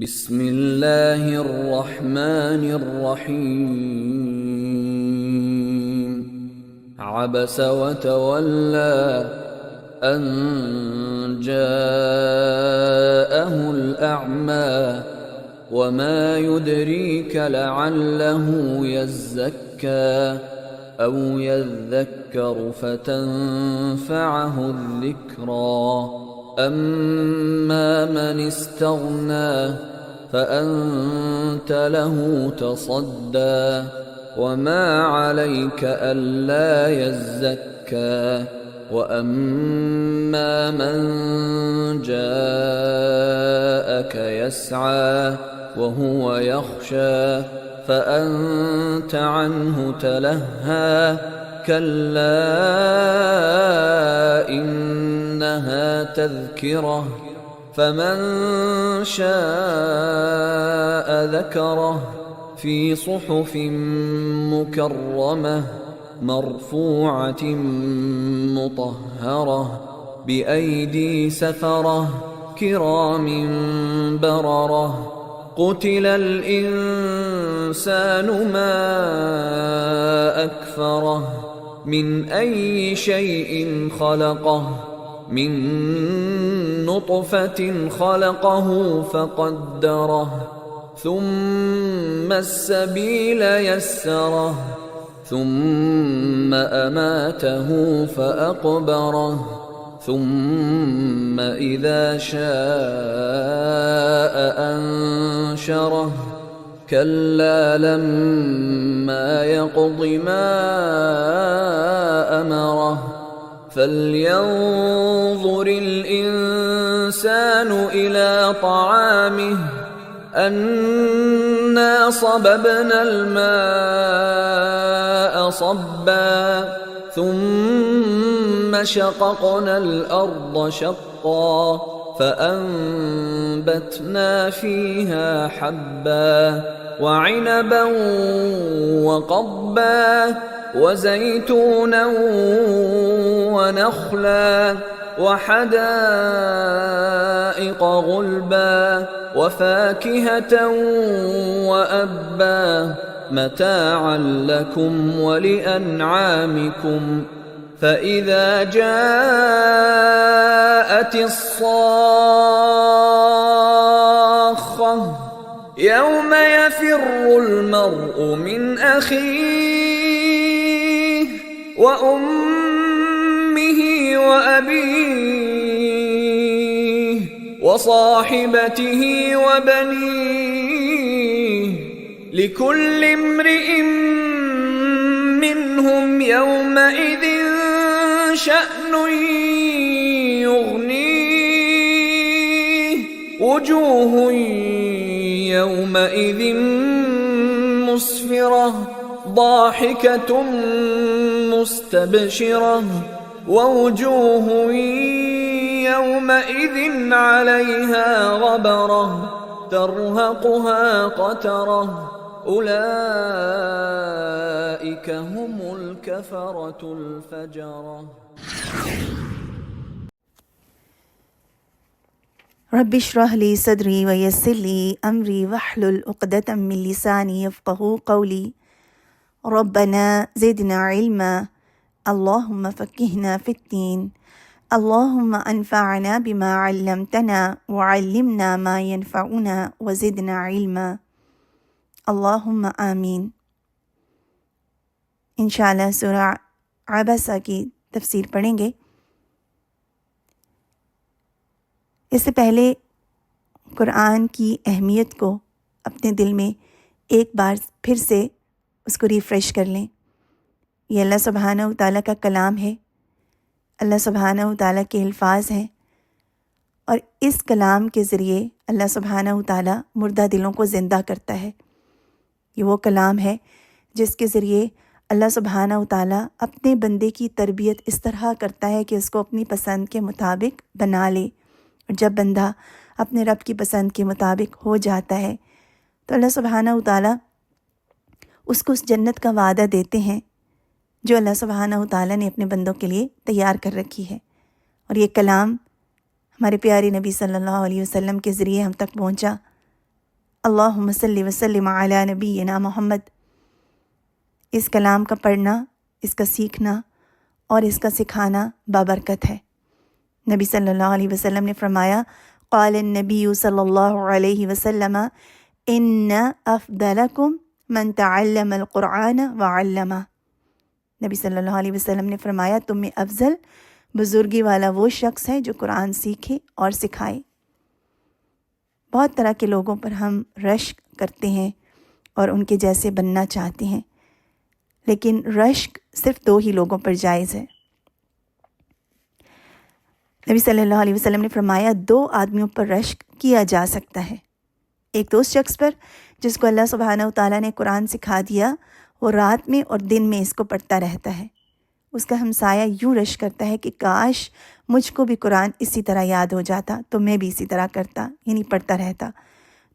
بسم اللہ الرحمن الرحیم عبس وتولى ان جاءه الأعمى وما يدريك لعله يزكى أو يذكر فتنفعه الذكرى أما من استغنى فأنت له تصدى وما عليك ألا يزكى وأما من جاءك يسعى وهو يخشى فأنت عنه تلهى كلا إنها تذكرة فمن شاء ذكره في صحف مكرمة مرفوعة مطهرة بأيدي سفرة كرام بررة قتل الإنسان ما أكفره من أي شيء خلقه من نطفة خلقه فقدره ثم السبيل يسره ثم أماته فأقبره ثم إذا شاء أنشره كلا لما يقض ما أمره فلينظر الإنسان إلى طعامه أنا صببنا الماء صبا ثم شققنا الأرض شقا فأنبتنا فيها حبا وعنبا وقضبا وزيتونا ونخلا وحدائق غلبا وفاكهة وأبا متاعا لكم ولأنعامكم فإذا جاءت الصاخة يوم يفر المرء من أخيه وأمه وأبيه وصاحبته وبنيه لكل امرئ منهم يومئذ شأن يغنيه وجوه يومئذ مسفرة ضاحكة مستبشرة ووجوه يومئذ عليها غبرة ترهقها قترة أولئك هم الكفرة الفجرة رب اشرح لي صدري ويسر لي أمري واحلل عقدة من لساني يفقهوا قولي ربنا زدنا علما اللهم فقهنا في الدين اللهم انفعنا بما علمتنا وعلمنا ما ينفعنا وزدنا علما اللهم آمین۔ انشاءاللہ سورہ عبسہ کی تفسیر پڑھیں گے۔ اس سے پہلے قرآن کی اہمیت کو اپنے دل میں ایک بار پھر سے اس کو ریفریش کر لیں۔ یہ اللہ سبحانہ و تعالیٰ کا کلام ہے، اللہ سبحانہ و تعالیٰ کے الفاظ ہیں، اور اس کلام کے ذریعے اللہ سبحانہ و تعالیٰ مردہ دلوں کو زندہ کرتا ہے۔ یہ وہ کلام ہے جس کے ذریعے اللہ سبحانہ و تعالیٰ اپنے بندے کی تربیت اس طرح کرتا ہے کہ اس کو اپنی پسند کے مطابق بنا لے، اور جب بندہ اپنے رب کی پسند کے مطابق ہو جاتا ہے تو اللہ سبحانہ و تعالیٰ اس کو اس جنت کا وعدہ دیتے ہیں جو اللہ سبحانہ و تعالیٰ نے اپنے بندوں کے لیے تیار کر رکھی ہے۔ اور یہ کلام ہمارے پیارے نبی صلی اللہ علیہ وسلم کے ذریعے ہم تک پہنچا، اللہم صلی وسلم علی نبینا محمد، اس کلام کا پڑھنا، اس کا سیکھنا اور اس کا سکھانا بابرکت ہے۔ نبی صلی اللہ علیہ وسلم نے فرمایا، قال النبی صلی اللہ علیہ وسلم ان افضلکم من تعلم القرآن وعلمہ۔ نبی صلی اللہ علیہ وسلم نے فرمایا، تم میں افضل بزرگی والا وہ شخص ہے جو قرآن سیکھے اور سکھائے۔ بہت طرح کے لوگوں پر ہم رشک کرتے ہیں اور ان کے جیسے بننا چاہتے ہیں، لیکن رشک صرف 2 ہی لوگوں پر جائز ہے۔ نبی صلی اللہ علیہ وسلم نے فرمایا 2 آدمیوں پر رشک کیا جا سکتا ہے۔ ایک تو اس شخص پر جس کو اللہ سبحانہ وتعالیٰ نے قرآن سکھا دیا، وہ رات میں اور دن میں اس کو پڑھتا رہتا ہے۔ اس کا ہمسایہ یوں رشک کرتا ہے کہ کاش مجھ کو بھی قرآن اسی طرح یاد ہو جاتا تو میں بھی اسی طرح کرتا، یعنی پڑھتا رہتا۔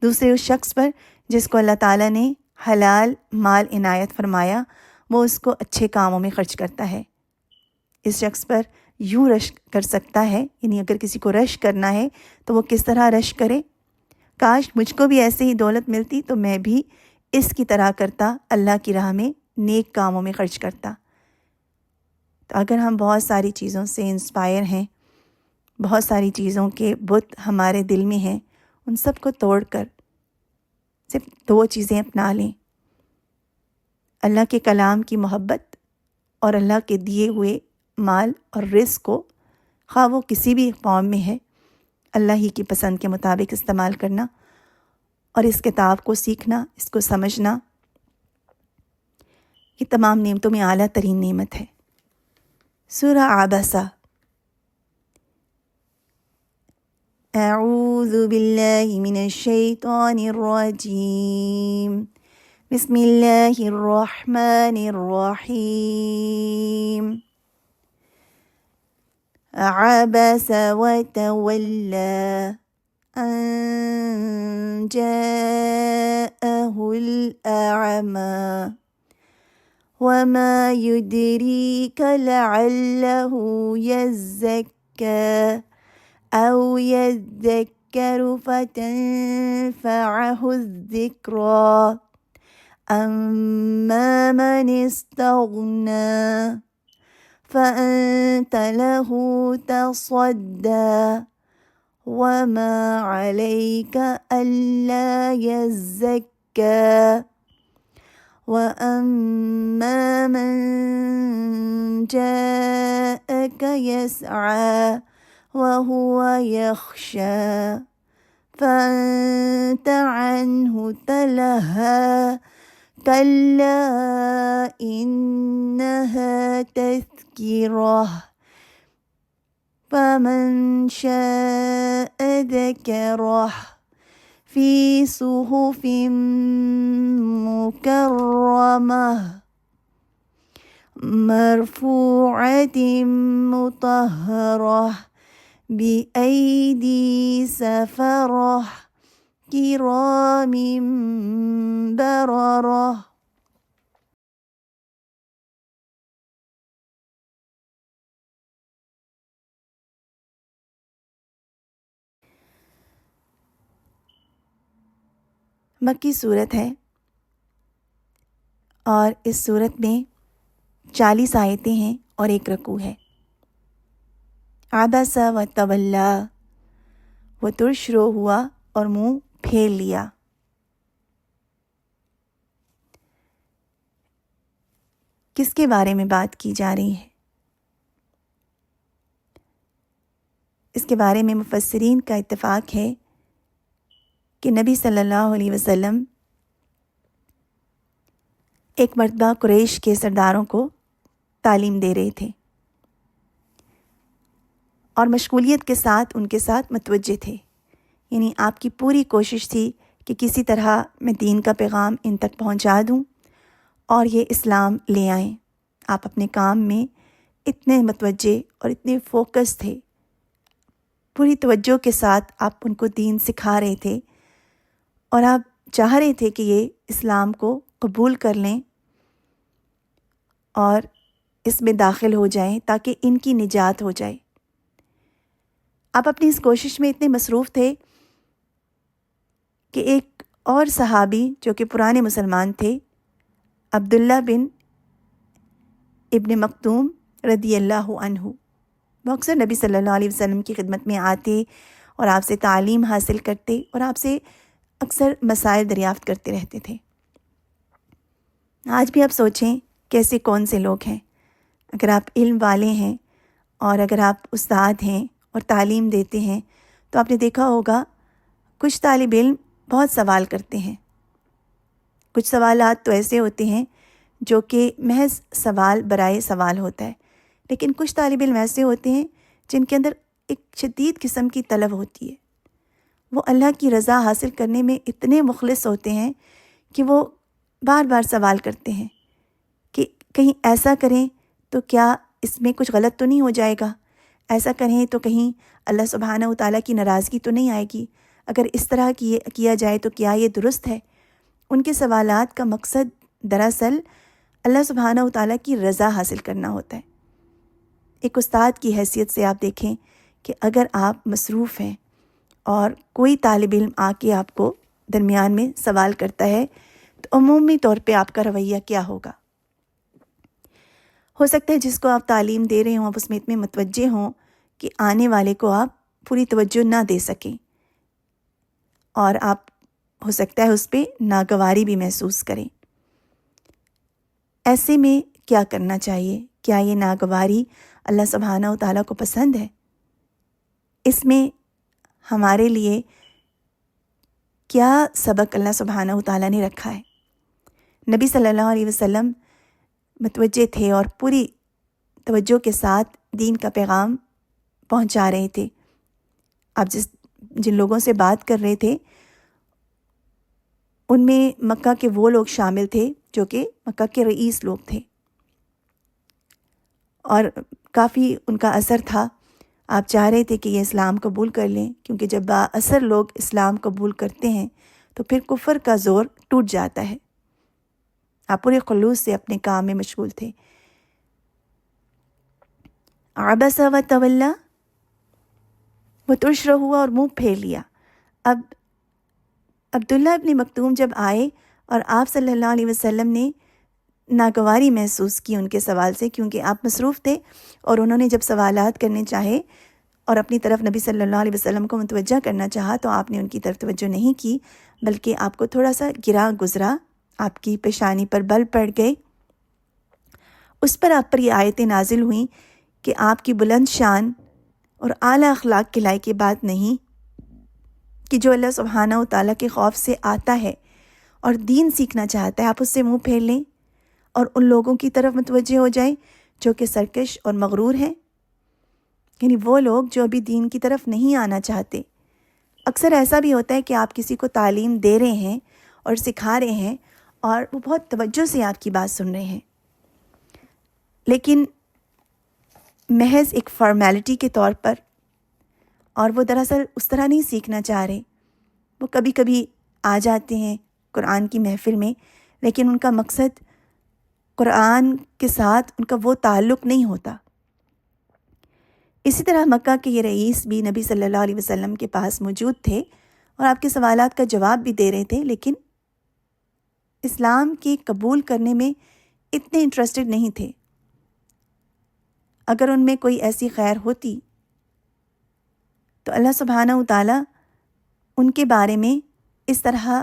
دوسرے اس شخص پر جس کو اللہ تعالیٰ نے حلال مال عنایت فرمایا، وہ اس کو اچھے کاموں میں خرچ کرتا ہے۔ اس شخص پر یوں رشک کر سکتا ہے، یعنی اگر کسی کو رشک کرنا ہے تو وہ کس طرح رشک کرے، کاش مجھ کو بھی ایسے ہی دولت ملتی تو میں بھی اس کی طرح کرتا، اللہ کی راہ میں نیک کاموں میں خرچ کرتا۔ تو اگر ہم بہت ساری چیزوں سے انسپائر ہیں، بہت ساری چیزوں کے بت ہمارے دل میں ہیں، ان سب کو توڑ کر صرف 2 چیزیں اپنا لیں، اللہ کے کلام کی محبت اور اللہ کے دیے ہوئے مال اور رزق کو، خواہ وہ کسی بھی فارم میں ہے، اللہ ہی کی پسند کے مطابق استعمال کرنا اور اس کتاب کو سیکھنا، اس کو سمجھنا، یہ تمام نعمتوں میں اعلیٰ ترین نعمت ہے۔ سورہ عبسہ۔ اعوذ باللہ من الشیطان الرجیم، بسم اللہ الرحمن الرحیم۔ عبس وتولى أن جاءه الأعمى وما يدريك لعله يزكى أو يذكر فتنفعه الذكرى أما من استغنى فأنت له تصدى وما عليك ألا يزكى وأما من جاءك يسعى وهو يخشى فأنت عنه تلهى كلا إنها تذكرة فمن شاء ذكره في صحف مكرمة مرفوعة مطهرة بأيدي سفرة کرام بررہ۔ مکی صورت ہے اور اس صورت میں 40 آیتیں ہیں اور 1 رکوع ہے۔ عبس وتولی، وہ ترش رو ہوا اور منہ پھیر لیا۔ کس کے بارے میں بات کی جا رہی ہے؟ اس کے بارے میں مفسرین کا اتفاق ہے کہ نبی صلی اللہ علیہ وسلم ایک مرتبہ قریش کے سرداروں کو تعلیم دے رہے تھے اور مشغولیت کے ساتھ ان کے ساتھ متوجہ تھے، یعنی آپ کی پوری کوشش تھی کہ کسی طرح میں دین کا پیغام ان تک پہنچا دوں اور یہ اسلام لے آئیں۔ آپ اپنے کام میں اتنے متوجہ اور اتنے فوکس تھے، پوری توجہ کے ساتھ آپ ان کو دین سکھا رہے تھے اور آپ چاہ رہے تھے کہ یہ اسلام کو قبول کر لیں اور اس میں داخل ہو جائیں تاکہ ان کی نجات ہو جائے۔ آپ اپنی اس کوشش میں اتنے مصروف تھے کہ ایک اور صحابی جو کہ پرانے مسلمان تھے، عبداللہ بن ابن مکتوم رضی اللہ عنہ، وہ اکثر نبی صلی اللہ علیہ وسلم کی خدمت میں آتے اور آپ سے تعلیم حاصل کرتے اور آپ سے اکثر مسائل دریافت کرتے رہتے تھے۔ آج بھی آپ سوچیں کیسے کون سے لوگ ہیں۔ اگر آپ علم والے ہیں اور اگر آپ استاد ہیں اور تعلیم دیتے ہیں تو آپ نے دیکھا ہوگا کچھ طالب علم بہت سوال کرتے ہیں، کچھ سوالات تو ایسے ہوتے ہیں جو کہ محض سوال برائے سوال ہوتا ہے، لیکن کچھ طالب علم ایسے ہوتے ہیں جن کے اندر ایک شدید قسم کی طلب ہوتی ہے۔ وہ اللہ کی رضا حاصل کرنے میں اتنے مخلص ہوتے ہیں کہ وہ بار بار سوال کرتے ہیں کہ کہیں ایسا کریں تو کیا اس میں کچھ غلط تو نہیں ہو جائے گا، ایسا کریں تو کہیں اللہ سبحانہ و تعالیٰ کی ناراضگی تو نہیں آئے گی، اگر اس طرح کیا جائے تو کیا یہ درست ہے۔ ان کے سوالات کا مقصد دراصل اللہ سبحانہ و تعالیٰ کی رضا حاصل کرنا ہوتا ہے۔ ایک استاد کی حیثیت سے آپ دیکھیں کہ اگر آپ مصروف ہیں اور کوئی طالب علم آ کے آپ کو درمیان میں سوال کرتا ہے تو عمومی طور پہ آپ کا رویہ کیا ہوگا؟ ہو سکتا ہے جس کو آپ تعلیم دے رہے ہوں آپ اس میں اتنے متوجہ ہوں کہ آنے والے کو آپ پوری توجہ نہ دے سکیں، اور آپ ہو سکتا ہے اس پہ ناگواری بھی محسوس کریں۔ ایسے میں کیا کرنا چاہیے؟ کیا یہ ناگواری اللہ سبحانہ و تعالیٰ کو پسند ہے؟ اس میں ہمارے لیے کیا سبق اللہ سبحانہ و تعالیٰ نے رکھا ہے؟ نبی صلی اللہ علیہ وسلم متوجہ تھے اور پوری توجہ کے ساتھ دین کا پیغام پہنچا رہے تھے۔ آپ جن لوگوں سے بات کر رہے تھے ان میں مکہ کے وہ لوگ شامل تھے جو کہ مکہ کے رئیس لوگ تھے، اور کافی ان کا اثر تھا۔ آپ چاہ رہے تھے کہ یہ اسلام قبول کر لیں، کیونکہ جب با اثر لوگ اسلام قبول کرتے ہیں تو پھر کفر کا زور ٹوٹ جاتا ہے۔ آپ پورے خلوص سے اپنے کام میں مشغول تھے۔ عبس و تولا، وہ ترش ہوا اور منہ پھیر لیا۔ اب عبداللہ ابن مکتوم جب آئے اور آپ صلی اللہ علیہ وسلم نے ناگواری محسوس کی ان کے سوال سے، کیونکہ آپ مصروف تھے اور انہوں نے جب سوالات کرنے چاہے اور اپنی طرف نبی صلی اللہ علیہ وسلم کو متوجہ کرنا چاہا تو آپ نے ان کی طرف توجہ نہیں کی، بلکہ آپ کو تھوڑا سا گرا گزرا، آپ کی پیشانی پر بل پڑ گئے۔ اس پر آپ پر یہ آیتیں نازل ہوئیں کہ آپ کی بلند شان اور اعلیٰ اخلاق کے لائق یہ بات نہیں کہ جو اللہ سبحانہ و تعالیٰ کے خوف سے آتا ہے اور دین سیکھنا چاہتا ہے آپ اس سے منہ پھیر لیں اور ان لوگوں کی طرف متوجہ ہو جائیں جو کہ سرکش اور مغرور ہیں، یعنی وہ لوگ جو ابھی دین کی طرف نہیں آنا چاہتے۔ اکثر ایسا بھی ہوتا ہے کہ آپ کسی کو تعلیم دے رہے ہیں اور سکھا رہے ہیں اور وہ بہت توجہ سے آپ کی بات سن رہے ہیں، لیکن محض ایک فارمیلٹی کے طور پر، اور وہ دراصل اس طرح نہیں سیکھنا چاہ رہے۔ وہ کبھی کبھی آ جاتے ہیں قرآن کی محفل میں، لیکن ان کا مقصد قرآن کے ساتھ ان کا وہ تعلق نہیں ہوتا۔ اسی طرح مکہ کے یہ رئیس بھی نبی صلی اللہ علیہ وسلم کے پاس موجود تھے اور آپ کے سوالات کا جواب بھی دے رہے تھے، لیکن اسلام کے قبول کرنے میں اتنے انٹرسٹڈ نہیں تھے۔ اگر ان میں کوئی ایسی خیر ہوتی تو اللہ سبحانہ و تعالیٰ ان کے بارے میں اس طرح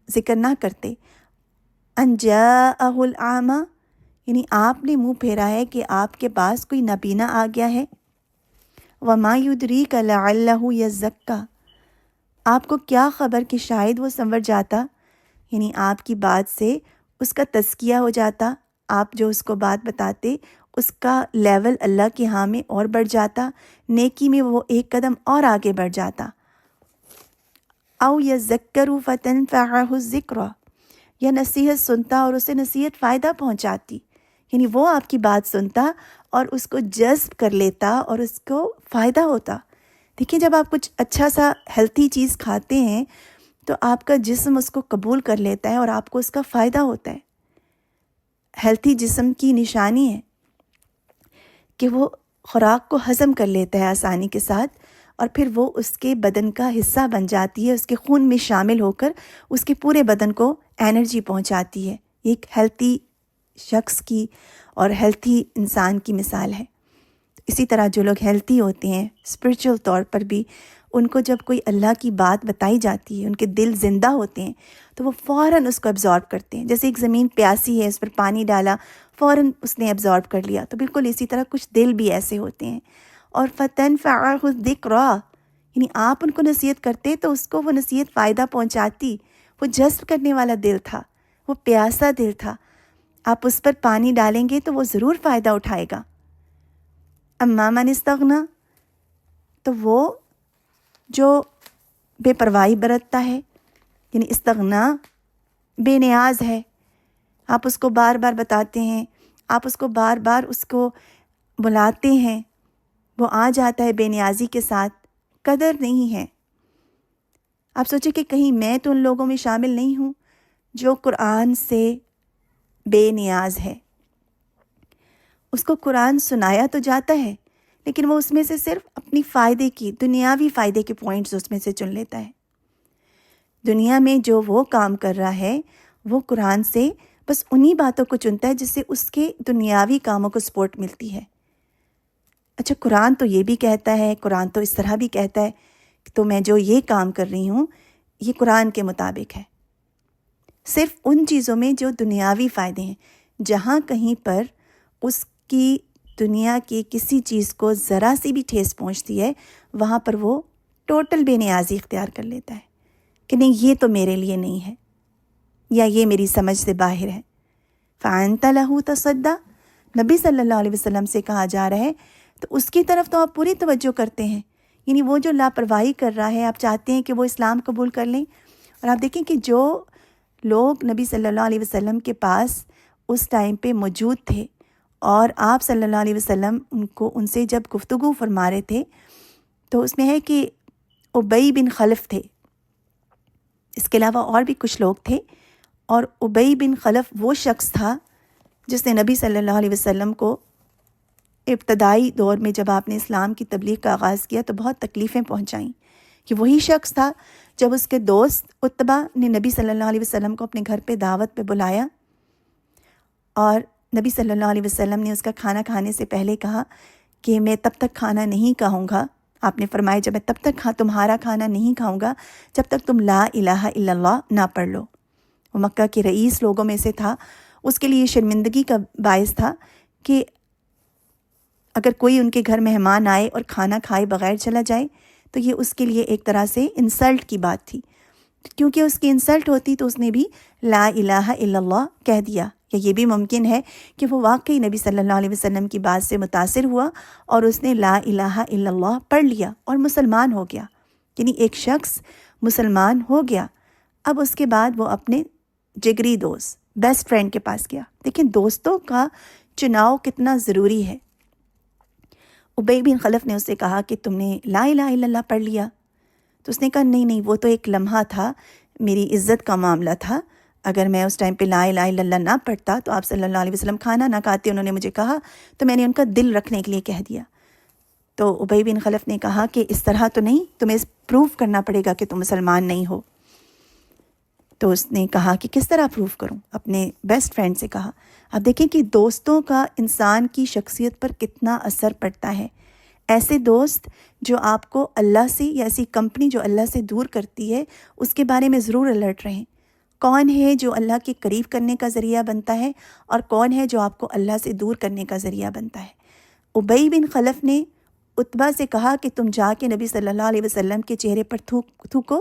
ذکر نہ کرتے۔ ان جاءہ الاعمی، یعنی آپ نے منہ پھیرا ہے کہ آپ کے پاس کوئی نابینا آ گیا ہے۔ وما یدریک لعلہ یزکی، آپ کو کیا خبر کہ شاید وہ سنور جاتا، یعنی آپ کی بات سے اس کا تزکیہ ہو جاتا، آپ جو اس کو بات بتاتے اس کا لیول اللہ کے ہاں میں اور بڑھ جاتا، نیکی میں وہ ایک قدم اور آگے بڑھ جاتا۔ او یذکر فتنفعہ الذکریٰ، یا نصیحت سنتا اور اسے نصیحت فائدہ پہنچاتی، یعنی وہ آپ کی بات سنتا اور اس کو جذب کر لیتا اور اس کو فائدہ ہوتا۔ دیکھیں جب آپ کچھ اچھا سا ہیلتھی چیز کھاتے ہیں تو آپ کا جسم اس کو قبول کر لیتا ہے اور آپ کو اس کا فائدہ ہوتا ہے۔ ہیلتھی جسم کی نشانی ہے کہ وہ خوراک کو ہضم کر لیتا ہے آسانی کے ساتھ، اور پھر وہ اس کے بدن کا حصہ بن جاتی ہے، اس کے خون میں شامل ہو کر اس کے پورے بدن کو انرجی پہنچاتی ہے۔ یہ ایک ہیلتھی شخص کی اور ہیلتھی انسان کی مثال ہے۔ اسی طرح جو لوگ ہیلتھی ہوتے ہیں اسپرچول طور پر بھی، ان کو جب کوئی اللہ کی بات بتائی جاتی ہے، ان کے دل زندہ ہوتے ہیں تو وہ فوراً اس کو ایبزارب کرتے ہیں۔ جیسے ایک زمین پیاسی ہے، اس پر پانی ڈالا، فوراً اس نے ایبزارب کر لیا، تو بالکل اسی طرح کچھ دل بھی ایسے ہوتے ہیں۔ اور فَتَنْفَعَهُ الذِّكْرَىٰ، یعنی آپ ان کو نصیحت کرتے تو اس کو وہ نصیحت فائدہ پہنچاتی۔ وہ جذب کرنے والا دل تھا، وہ پیاسا دل تھا، آپ اس پر پانی ڈالیں گے تو وہ ضرور فائدہ اٹھائے گا۔ اما من استغنیٰ، تو وہ جو بے پرواہی برتتا ہے، یعنی استغنا، بے نیاز ہے، آپ اس کو بار بار بتاتے ہیں، آپ اس کو بار بار اس کو بلاتے ہیں، وہ آ جاتا ہے بے نیازی کے ساتھ، قدر نہیں ہے۔ آپ سوچیں کہ کہیں میں تو ان لوگوں میں شامل نہیں ہوں جو قرآن سے بے نیاز ہے۔ اس کو قرآن سنایا تو جاتا ہے، لیکن وہ اس میں سے صرف اپنی فائدے کی، دنیاوی فائدے کے پوائنٹس اس میں سے چن لیتا ہے۔ دنیا میں جو وہ کام کر رہا ہے وہ قرآن سے بس انہی باتوں کو چنتا ہے جس سے اس کے دنیاوی کاموں کو سپورٹ ملتی ہے۔ اچھا، قرآن تو یہ بھی کہتا ہے، قرآن تو اس طرح بھی کہتا ہے، تو میں جو یہ کام کر رہی ہوں یہ قرآن کے مطابق ہے۔ صرف ان چیزوں میں جو دنیاوی فائدے ہیں، جہاں کہیں پر اس کی دنیا کی کسی چیز کو ذرا سی بھی ٹھیس پہنچتی ہے، وہاں پر وہ ٹوٹل بے نیازی اختیار کر لیتا ہے کہ نہیں، یہ تو میرے لیے نہیں ہے، یا یہ میری سمجھ سے باہر ہے۔ فَأَنْتَ لَهُ تَصَدَّىٰ، نبی صلی اللہ علیہ وسلم سے کہا جا رہا ہے تو اس کی طرف تو آپ پوری توجہ کرتے ہیں، یعنی وہ جو لاپرواہی کر رہا ہے، آپ چاہتے ہیں کہ وہ اسلام قبول کر لیں۔ اور آپ دیکھیں کہ جو لوگ نبی صلی اللہ علیہ وسلم کے پاس اس ٹائم پہ موجود تھے اور آپ صلی اللہ علیہ وسلم ان سے جب گفتگو فرما رہے تھے، تو اس میں ہے کہ ابی بن خلف تھے، اس کے علاوہ اور بھی کچھ لوگ تھے، اور ابی بن خلف وہ شخص تھا جس نے نبی صلی اللہ علیہ وسلم کو ابتدائی دور میں جب آپ نے اسلام کی تبلیغ کا آغاز کیا تو بہت تکلیفیں پہنچائیں۔ کہ وہی شخص تھا جب اس کے دوست عتبہ نے نبی صلی اللہ علیہ وسلم کو اپنے گھر پہ دعوت پہ بلایا، اور نبی صلی اللہ علیہ وسلم نے اس کا کھانا کھانے سے پہلے کہا کہ میں تب تک کھانا نہیں کھاؤں گا، آپ نے فرمایا جب میں تب تک تمہارا کھانا نہیں کھاؤں گا جب تک تم لا الہ الا اللہ نہ پڑھ لو۔ وہ مکہ کے رئیس لوگوں میں سے تھا، اس کے لیے شرمندگی کا باعث تھا کہ اگر کوئی ان کے گھر مہمان آئے اور کھانا کھائے بغیر چلا جائے تو یہ اس کے لیے ایک طرح سے انسلٹ کی بات تھی، کیونکہ اس کی انسلٹ ہوتی تو اس نے بھی لا الہ الا اللہ کہہ دیا۔ یا یہ بھی ممکن ہے کہ وہ واقعی نبی صلی اللہ علیہ وسلم کی بات سے متاثر ہوا اور اس نے لا الہ الا اللہ پڑھ لیا اور مسلمان ہو گیا، یعنی ایک شخص مسلمان ہو گیا۔ اب اس کے بعد وہ اپنے جگری دوست، بیسٹ فرینڈ کے پاس گیا۔ دیکھیں دوستوں کا چناؤ کتنا ضروری ہے۔ ابی بن خلف نے اس سے کہا کہ تم نے لا الہ الا اللہ پڑھ لیا؟ تو اس نے کہا نہیں، وہ تو ایک لمحہ تھا، میری عزت کا معاملہ تھا، اگر میں اس ٹائم پہ لا الہ الا اللہ نہ پڑھتا تو آپ صلی اللہ علیہ وسلم کھانا نہ کھاتے، انہوں نے مجھے کہا تو میں نے ان کا دل رکھنے کے لیے کہہ دیا۔ تو ابی بن خلف نے کہا کہ اس طرح تو نہیں، تمہیں پروف کرنا پڑے گا کہ تم مسلمان نہیں ہو۔ تو اس نے کہا کہ کس طرح پروف کروں، اپنے بیسٹ فرینڈ سے کہا۔ اب دیکھیں کہ دوستوں کا انسان کی شخصیت پر کتنا اثر پڑتا ہے۔ ایسے دوست جو آپ کو اللہ سے، یا ایسی کمپنی جو اللہ سے دور کرتی ہے، اس کے بارے میں ضرور الرٹ رہیں۔ کون ہے جو اللہ کے قریب کرنے کا ذریعہ بنتا ہے اور کون ہے جو آپ کو اللہ سے دور کرنے کا ذریعہ بنتا ہے۔ ابی بن خلف نے عتبہ سے کہا کہ تم جا کے نبی صلی اللہ علیہ وسلم کے چہرے پر تھوکو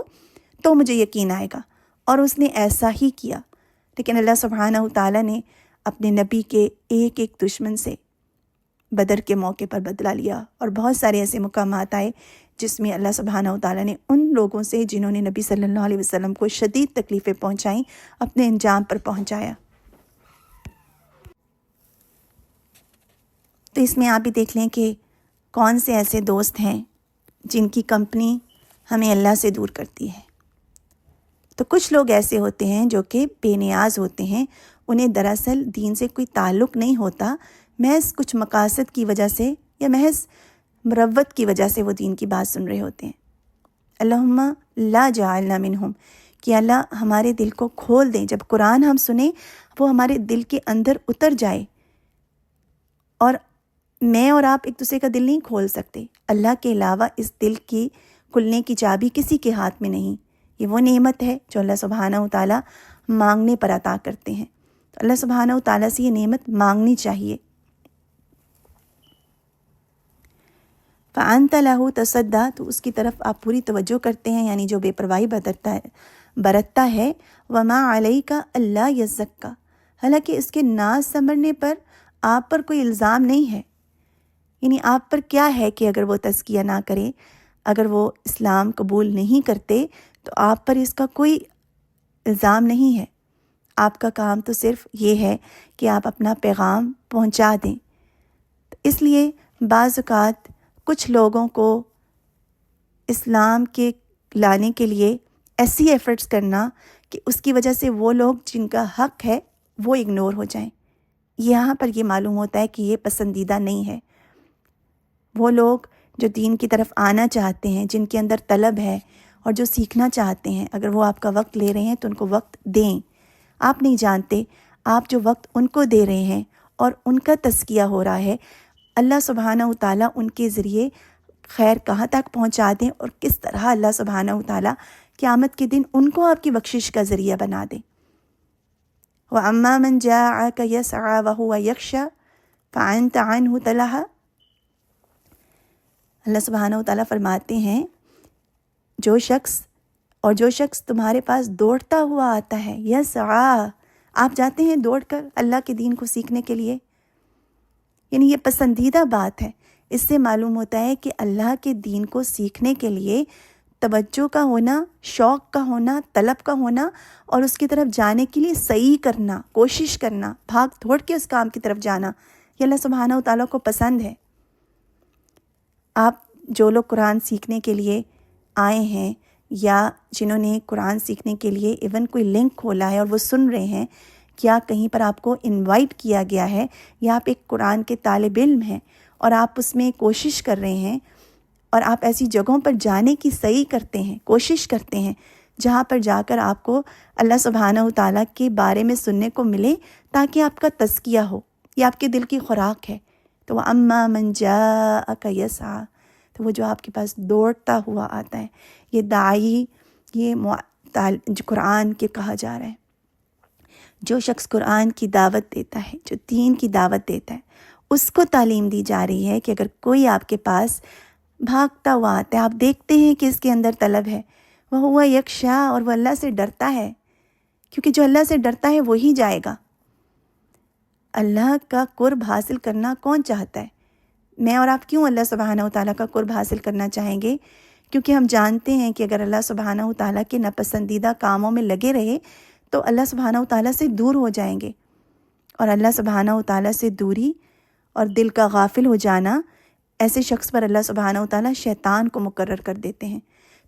تو مجھے یقین آئے گا، اور اس نے ایسا ہی کیا۔ لیکن اللہ سبحانہ تعالیٰ نے اپنے نبی کے ایک ایک دشمن سے بدر کے موقع پر بدلہ لیا، اور بہت سارے ایسے مقامات آئے جس میں اللہ سبحانہ تعالیٰ نے ان لوگوں سے جنہوں نے نبی صلی اللہ علیہ وسلم کو شدید تکلیفیں پہنچائیں اپنے انجام پر پہنچایا۔ تو اس میں آپ بھی دیکھ لیں کہ کون سے ایسے دوست ہیں جن کی کمپنی ہمیں اللہ سے دور کرتی ہے۔ تو کچھ لوگ ایسے ہوتے ہیں جو کہ بے نیاز ہوتے ہیں، انہیں دراصل دین سے کوئی تعلق نہیں ہوتا، محض کچھ مقاصد کی وجہ سے یا محض مروت کی وجہ سے وہ دین کی بات سن رہے ہوتے ہیں۔ اللہم لا جعلنا منہم، کہ اللہ ہمارے دل کو کھول دیں، جب قرآن ہم سنیں وہ ہمارے دل کے اندر اتر جائے۔ اور میں اور آپ ایک دوسرے کا دل نہیں کھول سکتے، اللہ کے علاوہ اس دل کی کھلنے کی چابی کسی کے ہاتھ میں نہیں۔ یہ وہ نعمت ہے جو اللہ سبحانہ و تعالیٰ مانگنے پر عطا کرتے ہیں، تو اللہ سبحانہ و تعالیٰ سے یہ نعمت مانگنی چاہیے۔ فَأَنْتَ لَهُ تَصَدَّى، تو اس کی طرف آپ پوری توجہ کرتے ہیں، یعنی جو بے پرواہی برتتا ہے۔ وَمَا عَلَيْكَ أَلَّا يَزَّكَّى، حالانکہ اس کے ناز سنبھلنے پر آپ پر کوئی الزام نہیں ہے، یعنی آپ پر کیا ہے کہ اگر وہ تزکیہ نہ کرے، اگر وہ اسلام قبول نہیں کرتے تو آپ پر اس کا کوئی الزام نہیں ہے۔ آپ کا کام تو صرف یہ ہے کہ آپ اپنا پیغام پہنچا دیں۔ تو اس لیے بعض اوقات کچھ لوگوں کو اسلام کے لانے کے لیے ایسی ایفرٹس کرنا کہ اس کی وجہ سے وہ لوگ جن کا حق ہے وہ اگنور ہو جائیں، یہاں پر یہ معلوم ہوتا ہے کہ یہ پسندیدہ نہیں ہے۔ وہ لوگ جو دین کی طرف آنا چاہتے ہیں، جن کے اندر طلب ہے اور جو سیکھنا چاہتے ہیں، اگر وہ آپ کا وقت لے رہے ہیں تو ان کو وقت دیں۔ آپ نہیں جانتے آپ جو وقت ان کو دے رہے ہیں اور ان کا تزکیہ ہو رہا ہے، اللہ سبحانہ و تعالیٰ ان کے ذریعے خیر کہاں تک پہنچا دیں، اور کس طرح اللہ سبحانہ و تعالیٰ قیامت کے دن ان کو آپ کی بخشش کا ذریعہ بنا دیں۔ وَأَمَّا مَنْ جَاءَكَ يَسْعَىٰ وَهُوَ يَخْشَىٰ فَأَنْتَ عَنْهُ تَلَهَّىٰ، اللہ سبحانہ و تعالیٰ فرماتے ہیں جو شخص تمہارے پاس دوڑتا ہوا آتا ہے، یسعیٰ، آپ جاتے ہیں دوڑ کر اللہ کے دین کو سیکھنے کے لیے، یعنی یہ پسندیدہ بات ہے۔ اس سے معلوم ہوتا ہے کہ اللہ کے دین کو سیکھنے کے لیے توجہ کا ہونا، شوق کا ہونا، طلب کا ہونا، اور اس کی طرف جانے کے لیے سعی کرنا، کوشش کرنا، بھاگ دوڑ کے اس کام کی طرف جانا، یہ اللہ سبحانہ و تعالیٰ کو پسند ہے۔ آپ جو لوگ قرآن سیکھنے کے لیے آئے ہیں، یا جنہوں نے قرآن سیکھنے کے لیے ایون کوئی لنک کھولا ہے اور وہ سن رہے ہیں، کیا کہیں پر آپ کو انوائٹ کیا گیا ہے، یا آپ ایک قرآن کے طالب علم ہیں اور آپ اس میں کوشش کر رہے ہیں، اور آپ ایسی جگہوں پر جانے کی سعی کرتے ہیں، کوشش کرتے ہیں جہاں پر جا کر آپ کو اللہ سبحانہ و تعالیٰ کے بارے میں سننے کو ملے تاکہ آپ کا تزکیہ ہو، یہ آپ کے دل کی خوراک ہے۔ تو وَأَمَّا مَنْ جَاءَكَ يَسْعَىٰ، تو وہ جو آپ کے پاس دوڑتا ہوا آتا ہے، یہ داعی، یہ جو قرآن کے کہا جا رہا ہے، جو شخص قرآن کی دعوت دیتا ہے، جو دین کی دعوت دیتا ہے، اس کو تعلیم دی جا رہی ہے کہ اگر کوئی آپ کے پاس بھاگتا ہوا آتا ہے، آپ دیکھتے ہیں کہ اس کے اندر طلب ہے، وہ یخشیٰ، اور وہ اللہ سے ڈرتا ہے، کیونکہ جو اللہ سے ڈرتا ہے وہی جائے گا۔ اللہ کا قرب حاصل کرنا کون چاہتا ہے؟ میں اور آپ کیوں اللہ سبحانہ و تعالیٰ کا قرب حاصل کرنا چاہیں گے؟ کیونکہ ہم جانتے ہیں کہ اگر اللہ سبحانہ و تعالیٰ کے ناپسندیدہ کاموں میں لگے رہے تو اللہ سبحانہ و تعالیٰ سے دور ہو جائیں گے، اور اللہ سبحانہ و تعالیٰ سے دوری اور دل کا غافل ہو جانا، ایسے شخص پر اللہ سبحانہ و تعالیٰ شیطان کو مقرر کر دیتے ہیں۔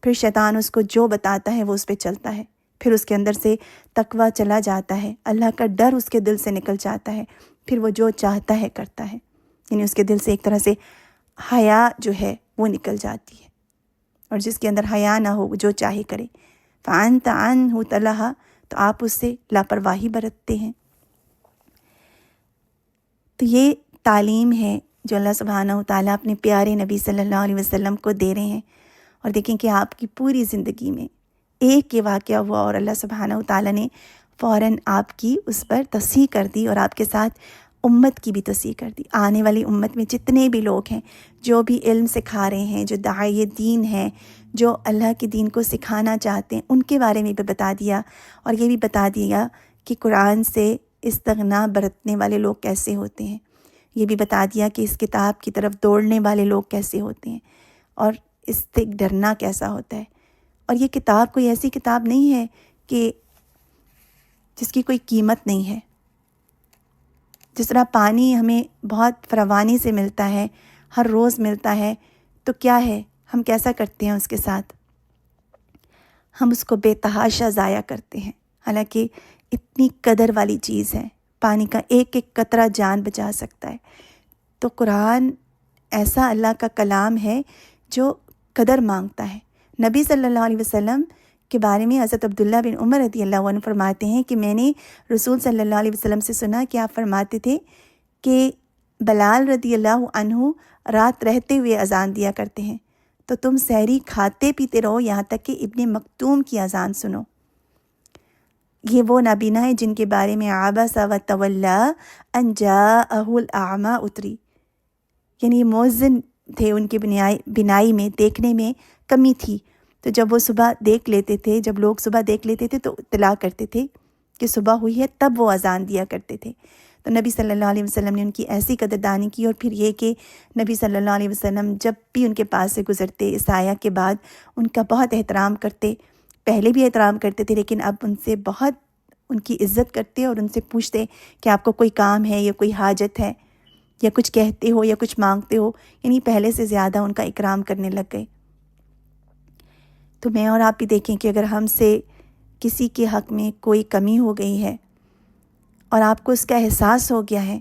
پھر شیطان اس کو جو بتاتا ہے وہ اس پہ چلتا ہے، پھر اس کے اندر سے تقویٰ چلا جاتا ہے، اللہ کا ڈر اس کے دل سے نکل جاتا ہے، پھر وہ جو چاہتا ہے کرتا ہے، یعنی اس کے دل سے ایک طرح سے حیا جو ہے وہ نکل جاتی ہے، اور جس کے اندر حیا نہ ہو وہ جو چاہے کرے۔ فَأَنْتَ عَنْهُ تَلَهَا، تو آپ اس سے لاپرواہی برتتے ہیں۔ تو یہ تعلیم ہے جو اللہ سبحانہ و تعالیٰ اپنے پیارے نبی صلی اللہ علیہ وسلم کو دے رہے ہیں، اور دیکھیں کہ آپ کی پوری زندگی میں ایک یہ واقعہ ہوا اور اللہ سبحانہ و تعالیٰ نے فوراً آپ کی اس پر تصحیح کر دی، اور آپ کے ساتھ امت کی بھی تصحیح کر دی۔ آنے والی امت میں جتنے بھی لوگ ہیں جو بھی علم سکھا رہے ہیں، جو داعی دین ہیں، جو اللہ کے دین کو سکھانا چاہتے ہیں، ان کے بارے میں بھی بتا دیا، اور یہ بھی بتا دیا کہ قرآن سے استغنا برتنے والے لوگ کیسے ہوتے ہیں، یہ بھی بتا دیا کہ اس کتاب کی طرف دوڑنے والے لوگ کیسے ہوتے ہیں، اور اس سے ڈرنا کیسا ہوتا ہے۔ اور یہ کتاب کوئی ایسی کتاب نہیں ہے کہ جس کی کوئی قیمت نہیں ہے۔ جس طرح پانی ہمیں بہت فراوانی سے ملتا ہے، ہر روز ملتا ہے، تو کیا ہے، ہم کیسا کرتے ہیں اس کے ساتھ؟ ہم اس کو بے تحاشا ضائع کرتے ہیں، حالانکہ اتنی قدر والی چیز ہے، پانی کا ایک ایک قطرہ جان بچا سکتا ہے۔ تو قرآن ایسا اللہ کا کلام ہے جو قدر مانگتا ہے۔ نبی صلی اللہ علیہ وسلم کے بارے میں حضرت عبداللہ بن عمر رضی اللہ عنہ فرماتے ہیں کہ میں نے رسول صلی اللہ علیہ وسلم سے سنا کہ آپ فرماتے تھے کہ بلال رضی اللہ عنہ رات رہتے ہوئے اذان دیا کرتے ہیں، تو تم سحری کھاتے پیتے رہو یہاں تک کہ ابن مکتوم کی اذان سنو۔ یہ وہ نابینا ہے جن کے بارے میں عبس وتولی ان جاءہ الاعمی اتری، یعنی مؤذن تھے، ان کی بینائی میں دیکھنے میں کمی تھی، تو جب وہ صبح دیکھ لیتے تھے، جب لوگ صبح دیکھ لیتے تھے تو اطلاع کرتے تھے کہ صبح ہوئی ہے، تب وہ اذان دیا کرتے تھے۔ تو نبی صلی اللہ علیہ وسلم نے ان کی ایسی قدردانی کی، اور پھر یہ کہ نبی صلی اللہ علیہ وسلم جب بھی ان کے پاس سے گزرتے اس آیا کے بعد ان کا بہت احترام کرتے، پہلے بھی احترام کرتے تھے لیکن اب ان سے بہت ان کی عزت کرتے اور ان سے پوچھتے کہ آپ کو کوئی کام ہے یا کوئی حاجت ہے یا کچھ کہتے ہو یا کچھ مانگتے ہو، یعنی پہلے سے زیادہ ان کا اکرام کرنے لگ گئے۔ تو میں اور آپ بھی دیکھیں کہ اگر ہم سے کسی کے حق میں کوئی کمی ہو گئی ہے اور آپ کو اس کا احساس ہو گیا ہے،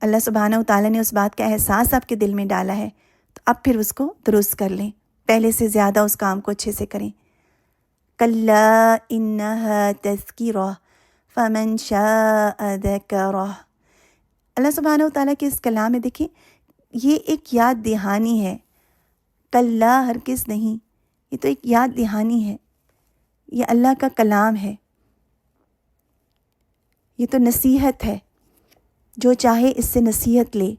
اللہ سبحانہ وتعالیٰ نے اس بات کا احساس آپ کے دل میں ڈالا ہے، تو اب پھر اس کو درست کر لیں، پہلے سے زیادہ اس کام کو اچھے سے کریں۔ کلا انہا تذکرہ فمن شاء ذکرہ، اللہ سبحانہ وتعالیٰ کے اس کلام میں دیکھیں یہ ایک یاد دہانی ہے، کلا ہرگز نہیں، یہ تو ایک یاد دہانی ہے، یہ اللہ کا کلام ہے، یہ تو نصیحت ہے، جو چاہے اس سے نصیحت لے۔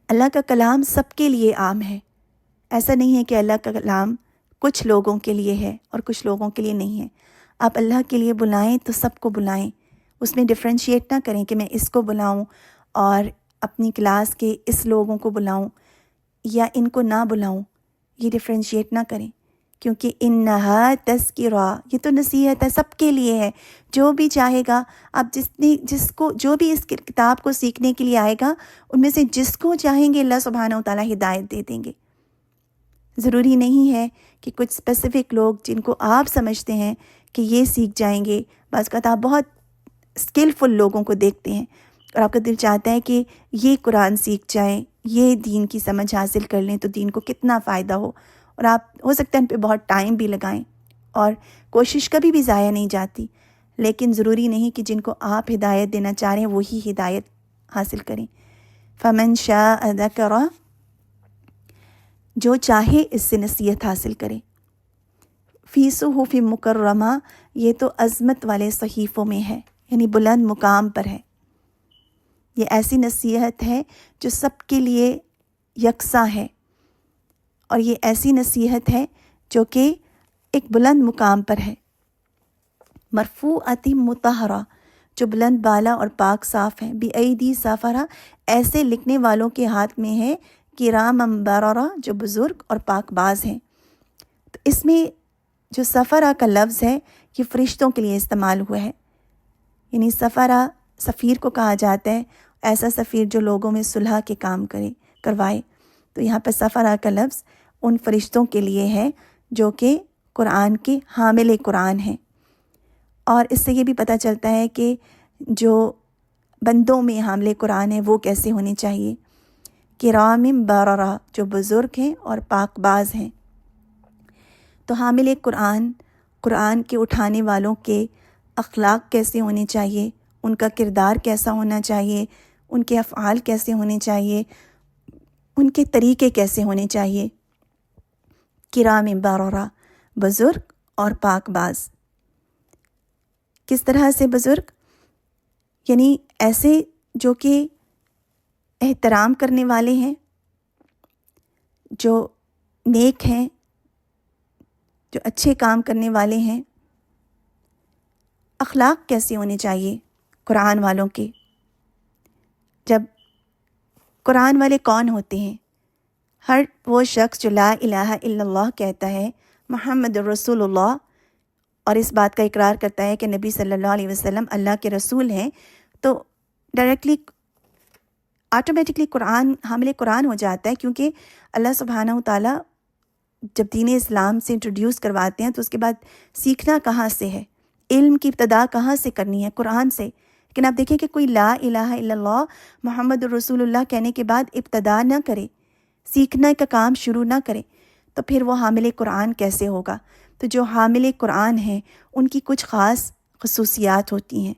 اللہ کا کلام سب کے لیے عام ہے، ایسا نہیں ہے کہ اللہ کا کلام کچھ لوگوں کے لیے ہے اور کچھ لوگوں کے لیے نہیں ہے۔ آپ اللہ کے لیے بلائیں تو سب کو بلائیں، اس میں ڈفرینشیٹ نہ کریں کہ میں اس کو بلاؤں اور اپنی کلاس کے اس لوگوں کو بلاؤں یا ان کو نہ بلاؤں، یہ ڈفرینشیٹ نہ کریں، کیونکہ انہا تذکرہ، یہ تو نصیحت ہے، سب کے لیے ہے، جو بھی چاہے گا۔ آپ جس کو جو بھی اس کتاب کو سیکھنے کے لیے آئے گا، ان میں سے جس کو چاہیں گے اللہ سبحانہ وتعالیٰ ہدایت دے دیں گے۔ ضروری نہیں ہے کہ کچھ اسپیسیفک لوگ جن کو آپ سمجھتے ہیں کہ یہ سیکھ جائیں گے، بعض اوقات آپ بہت اسکلفل لوگوں کو دیکھتے ہیں اور آپ کا دل چاہتا ہے کہ یہ قرآن سیکھ جائیں، یہ دین کی سمجھ حاصل کر لیں تو دین کو کتنا فائدہ ہو، اور آپ ہو سکتا ہے ان پہ بہت ٹائم بھی لگائیں اور کوشش کبھی بھی ضائع نہیں جاتی، لیکن ضروری نہیں کہ جن کو آپ ہدایت دینا چاہ رہے ہیں وہی ہدایت حاصل کریں۔ فمن شاء ذکرہ، جو چاہے اس سے نصیحت حاصل کرے۔ فی صحف مکرمہ، یہ تو عظمت والے صحیفوں میں ہے، یعنی بلند مقام پر ہے۔ یہ ایسی نصیحت ہے جو سب کے لیے یکساں ہے، اور یہ ایسی نصیحت ہے جو کہ ایک بلند مقام پر ہے۔ مرفوعۃ مطہرہ، جو بلند بالا اور پاک صاف ہے۔ بِأَیْدِی سَفَرَہ، ایسے لکھنے والوں کے ہاتھ میں ہے، کرام بررہ، جو بزرگ اور پاک باز ہیں۔ تو اس میں جو سفرہ کا لفظ ہے یہ فرشتوں کے لیے استعمال ہوا ہے، یعنی سفرہ سفیر کو کہا جاتا ہے، ایسا سفیر جو لوگوں میں صلح کے کام کروائے۔ تو یہاں پر سفرہ کا لفظ ان فرشتوں کے لیے ہے جو کہ قرآن کے حامل قرآن ہیں۔ اور اس سے یہ بھی پتہ چلتا ہے کہ جو بندوں میں حامل قرآن ہے وہ کیسے ہونے چاہیے، کرام بررہ، جو بزرگ ہیں اور پاک باز ہیں۔ تو حامل قرآن، قرآن کے اٹھانے والوں کے اخلاق کیسے ہونے چاہیے، ان کا کردار کیسا ہونا چاہیے، ان کے افعال کیسے ہونے چاہیے، ان کے طریقے کیسے ہونے چاہیے۔ کرام بررہ، بزرگ اور پاک باز۔ کس طرح سے بزرگ؟ یعنی ایسے جو کہ احترام کرنے والے ہیں، جو نیک ہیں، جو اچھے کام کرنے والے ہیں۔ اخلاق کیسے ہونے چاہیے قرآن والوں کے؟ جب قرآن والے کون ہوتے ہیں؟ ہر وہ شخص جو لا الہ الا اللہ کہتا ہے، محمد رسول اللہ، اور اس بات کا اقرار کرتا ہے کہ نبی صلی اللہ علیہ وسلم اللہ کے رسول ہیں، تو ڈائریکٹلی آٹومیٹکلی قرآن حامل قرآن ہو جاتا ہے، کیونکہ اللہ سبحانہ وتعالیٰ جب دین اسلام سے انٹروڈیوس کرواتے ہیں تو اس کے بعد سیکھنا کہاں سے ہے، علم کی ابتدا کہاں سے کرنی ہے؟ قرآن سے۔ لیکن آپ دیکھیں کہ کوئی لا الہ الا اللہ محمد الرسول اللہ کہنے کے بعد ابتدا نہ کرے، سیکھنے کا کام شروع نہ کرے، تو پھر وہ حامل قرآن کیسے ہوگا؟ تو جو حامل قرآن ہیں ان کی کچھ خاص خصوصیات ہوتی ہیں۔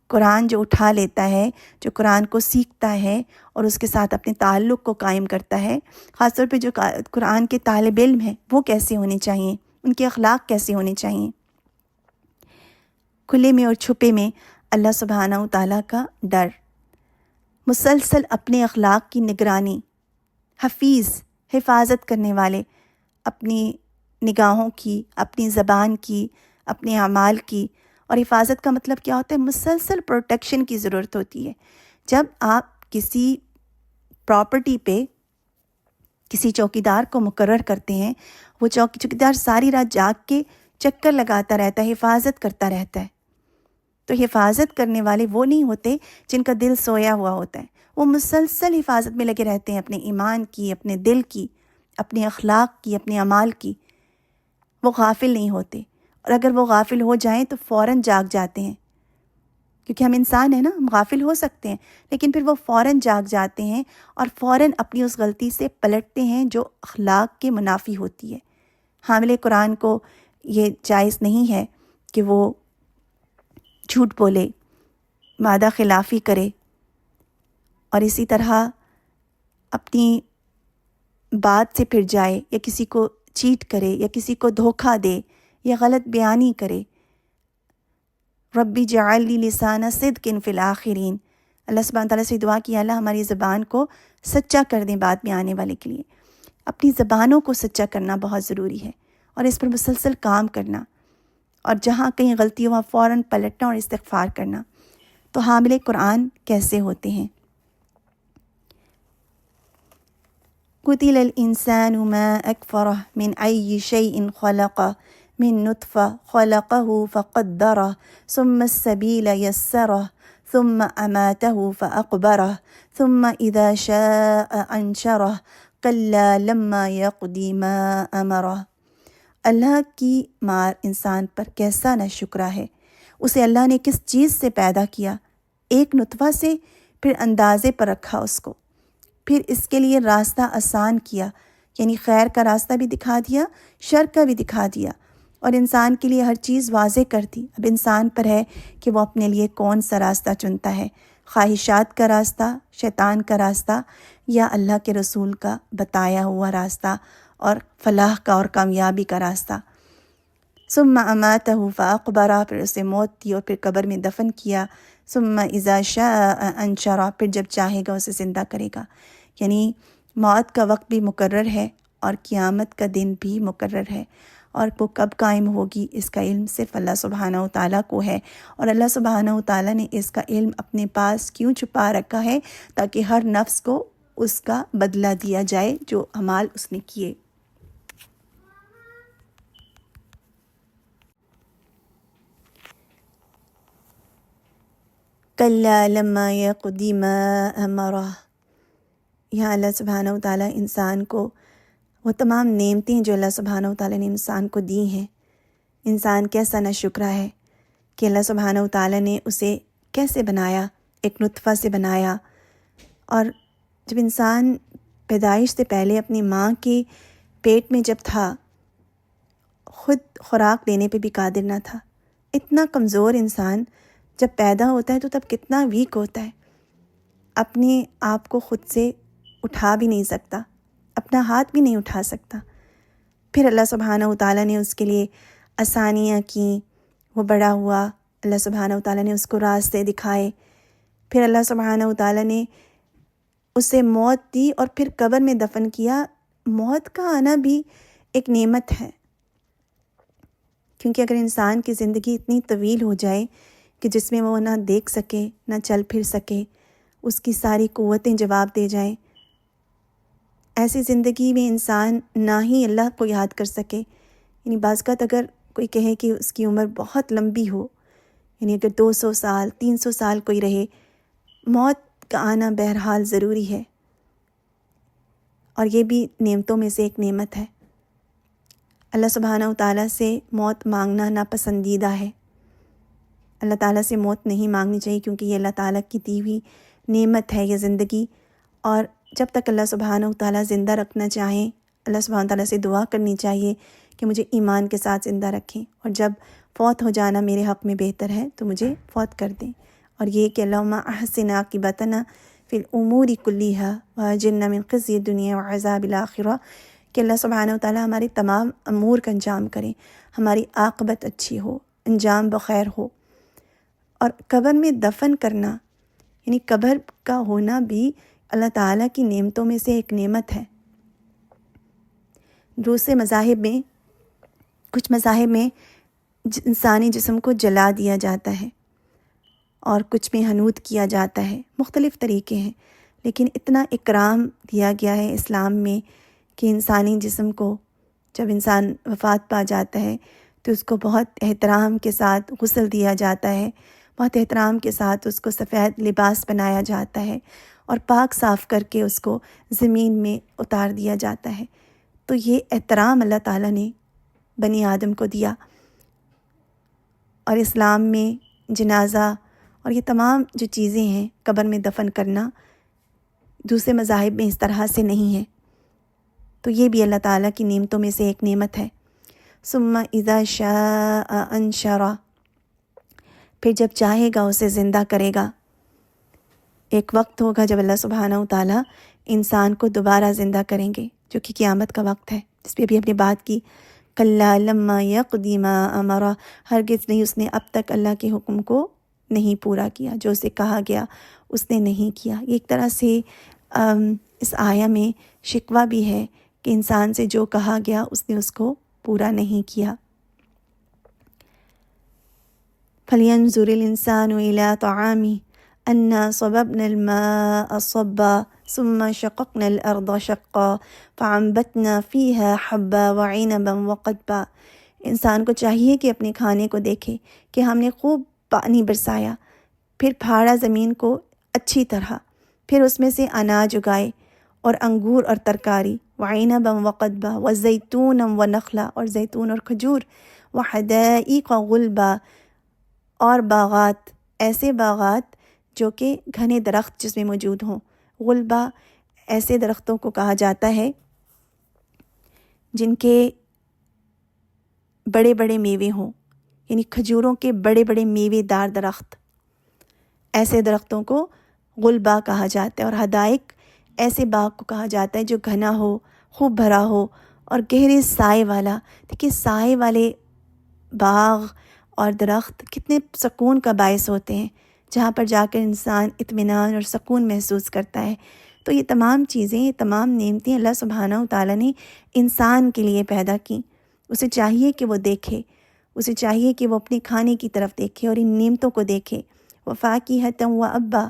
قرآن جو اٹھا لیتا ہے، جو قرآن کو سیکھتا ہے اور اس کے ساتھ اپنے تعلق کو قائم کرتا ہے، خاص طور پہ جو قرآن کے طالب علم ہیں وہ کیسے ہونے چاہئیں، ان کے اخلاق کیسے ہونے چاہئیں؟ کھلے میں اور چھپے میں اللہ سبحانہ و تعالیٰ کا ڈر، مسلسل اپنے اخلاق کی نگرانی، حفیظ، حفاظت کرنے والے، اپنی نگاہوں کی، اپنی زبان کی، اپنے اعمال کی۔ اور حفاظت کا مطلب کیا ہوتا ہے؟ مسلسل پروٹیکشن کی ضرورت ہوتی ہے۔ جب آپ کسی پراپرٹی پہ کسی چوکیدار کو مقرر کرتے ہیں، وہ چوکیدار ساری رات جاگ کے چکر لگاتا رہتا ہے، حفاظت کرتا رہتا ہے۔ تو حفاظت کرنے والے وہ نہیں ہوتے جن کا دل سویا ہوا ہوتا ہے، وہ مسلسل حفاظت میں لگے رہتے ہیں، اپنے ایمان کی، اپنے دل کی، اپنے اخلاق کی، اپنے اعمال کی۔ وہ غافل نہیں ہوتے، اور اگر وہ غافل ہو جائیں تو فوراً جاگ جاتے ہیں، کیونکہ ہم انسان ہیں نا، ہم غافل ہو سکتے ہیں، لیکن پھر وہ فوراً جاگ جاتے ہیں اور فوراً اپنی اس غلطی سے پلٹتے ہیں جو اخلاق کے منافی ہوتی ہے۔ حامل قرآن کو یہ جائز نہیں ہے کہ وہ جھوٹ بولے، وعدہ خلافی کرے، اور اسی طرح اپنی بات سے پھر جائے، یا کسی کو چیٹ کرے، یا کسی کو دھوکہ دے، یا غلط بیانی کرے۔ ربی جعل لی لسان صدق فی الآخرین، اللہ سبحانہ تعالیٰ سے دعا کی اللہ ہماری زبان کو سچا کر دیں بعد میں آنے والے کے لیے۔ اپنی زبانوں کو سچا کرنا بہت ضروری ہے، اور اس پر مسلسل کام کرنا، اور جہاں کہیں غلطی ہو وہاں فوراً پلٹنا اور استغفار کرنا۔ تو حامل قرآن کیسے ہوتے ہیں؟ قتل الانسان ما اکفرہ من ای شیء خلقہ من نطفہ خلقہ فقدرہ ثم السبیل یسرہ ثم اماتہ فاقبرہ ثم اذا شاء انشرہ کلا لما یقضی ما امرہ۔ اللہ کی مار انسان پر کیسا نہ شکرہ ہے۔ اسے اللہ نے کس چیز سے پیدا کیا؟ ایک نطفہ سے، پھر اندازے پر رکھا اس کو، پھر اس کے لیے راستہ آسان کیا، یعنی خیر کا راستہ بھی دکھا دیا، شر کا بھی دکھا دیا، اور انسان کے لیے ہر چیز واضح کر دی۔ اب انسان پر ہے کہ وہ اپنے لیے کون سا راستہ چنتا ہے، خواہشات کا راستہ، شیطان کا راستہ، یا اللہ کے رسول کا بتایا ہوا راستہ اور فلاح کا اور کامیابی کا راستہ۔ ثم اماتہ فاقبرہ، پھر اسے موت دی اور پھر قبر میں دفن کیا۔ ثم اذا شاء انشرہ، پھر جب چاہے گا اسے زندہ کرے گا۔ یعنی موت کا وقت بھی مقرر ہے اور قیامت کا دن بھی مقرر ہے، اور وہ کب قائم ہوگی اس کا علم صرف اللہ سبحانہ و تعالیٰ کو ہے۔ اور اللہ سبحانہ و تعالیٰ نے اس کا علم اپنے پاس کیوں چھپا رکھا ہے؟ تاکہ ہر نفس کو اس کا بدلہ دیا جائے جو اعمال اس نے کیے۔ کلا لما یقضی ما امرہ، یہاں اللہ سبحانہ و تعالیٰ انسان کو وہ تمام نعمتیں جو اللہ سبحانہ و تعالیٰ نے انسان کو دی ہیں، انسان کیسا نہ شکرہ ہے کہ اللہ سبحانہ و تعالیٰ نے اسے کیسے بنایا، ایک نطفہ سے بنایا۔ اور جب انسان پیدائش سے پہلے اپنی ماں کے پیٹ میں جب تھا، خود خوراک لینے پہ بھی قادر نہ تھا، اتنا کمزور انسان جب پیدا ہوتا ہے تو تب کتنا ویک ہوتا ہے، اپنے آپ کو خود سے اٹھا بھی نہیں سکتا، اپنا ہاتھ بھی نہیں اٹھا سکتا۔ پھر اللہ سبحانہ و تعالیٰ نے اس کے لیے آسانیاں کیں، وہ بڑا ہوا، اللہ سبحانہ و تعالیٰ نے اس کو راستے دکھائے، پھر اللہ سبحانہ و تعالیٰ نے اسے موت دی اور پھر قبر میں دفن کیا۔ موت کا آنا بھی ایک نعمت ہے، کیونکہ اگر انسان کی زندگی اتنی طویل ہو جائے کہ جس میں وہ نہ دیکھ سکے، نہ چل پھر سکے، اس کی ساری قوتیں جواب دے جائیں، ایسی زندگی میں انسان نہ ہی اللہ کو یاد کر سکے۔ یعنی بعض اوقات اگر کوئی کہے کہ اس کی عمر بہت لمبی ہو، یعنی اگر 200 سال 300 سال کوئی رہے، موت کا آنا بہرحال ضروری ہے، اور یہ بھی نعمتوں میں سے ایک نعمت ہے۔ اللہ سبحانہ و تعالیٰ سے موت مانگنا ناپسندیدہ ہے، اللہ تعالیٰ سے موت نہیں مانگنی چاہیے، کیونکہ یہ اللہ تعالیٰ کی دی ہوئی نعمت ہے یہ زندگی، اور جب تک اللہ سبحانہ و تعالیٰ زندہ رکھنا چاہیں اللہ سبحانہ و تعالیٰ سے دعا کرنی چاہیے کہ مجھے ایمان کے ساتھ زندہ رکھیں، اور جب فوت ہو جانا میرے حق میں بہتر ہے تو مجھے فوت کر دیں، اور یہ کہ اللہم احسن عاقبتنا فی الامور کلیہا واجرنا من خزی الدنیا وعذاب الآخرہ، کہ اللہ سبحانہ و تعالیٰ ہمارے تمام امور کا انجام کریں، ہماری عاقبت اچھی ہو، انجام بخیر ہو۔ اور قبر میں دفن کرنا، یعنی قبر کا ہونا بھی اللہ تعالیٰ کی نعمتوں میں سے ایک نعمت ہے۔ دوسرے مذاہب میں، کچھ مذاہب میں انسانی جسم کو جلا دیا جاتا ہے اور کچھ میں حنوط کیا جاتا ہے، مختلف طریقے ہیں، لیکن اتنا اکرام دیا گیا ہے اسلام میں کہ انسانی جسم کو جب انسان وفات پا جاتا ہے تو اس کو بہت احترام کے ساتھ غسل دیا جاتا ہے، بہت احترام کے ساتھ اس کو سفید لباس پہنایا جاتا ہے اور پاک صاف کر کے اس کو زمین میں اتار دیا جاتا ہے۔ تو یہ احترام اللہ تعالیٰ نے بنی آدم کو دیا، اور اسلام میں جنازہ اور یہ تمام جو چیزیں ہیں قبر میں دفن کرنا دوسرے مذاہب میں اس طرح سے نہیں ہے، تو یہ بھی اللہ تعالیٰ کی نعمتوں میں سے ایک نعمت ہے۔ ثم اذا شاء انشرہ، پھر جب چاہے گا اسے زندہ کرے گا۔ ایک وقت ہوگا جب اللہ سبحانہ و تعالیٰ انسان کو دوبارہ زندہ کریں گے، جو کہ قیامت کا وقت ہے، جس پہ بھی ہم نے بات کی۔ کلا لما یقضی ما امرہ، ہرگز نہیں، اس نے اب تک اللہ کے حکم کو نہیں پورا کیا، جو اسے کہا گیا اس نے نہیں کیا۔ یہ ایک طرح سے اس آیہ میں شکوہ بھی ہے کہ انسان سے جو کہا گیا اس نے اس کو پورا نہیں کیا۔ فَلْيَنْظُرِ الْإِنسَانُ إِلَىٰ طَعَامِهِ أَنَّا صَبَبْنَا الْمَاءَ صَبًّا ثُمَّ شَقَقْنَا الْأَرْضَ شَقًّا فَأَنبَتْنَا فِيهَا حَبًّا وَعِنَبًا وَقَضْبًا۔ انسان کو چاہیے کہ اپنے کھانے کو دیکھے کہ ہم نے خوب پانی برسایا، پھر پھاڑا زمین کو اچھی طرح، پھر اس میں سے اناج اگائے اور انگور اور ترکاری، وعنبا وقضبا وزیتونا ونخلا، اور زیتون اور کھجور، وحدائق غلبا، اور باغات، ایسے باغات جو کہ گھنے درخت جس میں موجود ہوں۔ غلبا ایسے درختوں کو کہا جاتا ہے جن کے بڑے بڑے میوے ہوں، یعنی کھجوروں کے بڑے بڑے میوے دار درخت، ایسے درختوں کو غلبا کہا جاتا ہے۔ اور حدائق ایسے باغ کو کہا جاتا ہے جو گھنا ہو، خوب بھرا ہو اور گہرے سائے والا۔ دیکھیے سائے والے باغ اور درخت کتنے سکون کا باعث ہوتے ہیں، جہاں پر جا کر انسان اطمینان اور سکون محسوس کرتا ہے۔ تو یہ تمام چیزیں، یہ تمام نعمتیں اللہ سبحانہ و تعالیٰ نے انسان کے لیے پیدا کیں۔ اسے چاہیے کہ وہ دیکھے، اسے چاہیے کہ وہ اپنے کھانے کی طرف دیکھے اور ان نعمتوں کو دیکھے۔ وفاکہۃ وابا،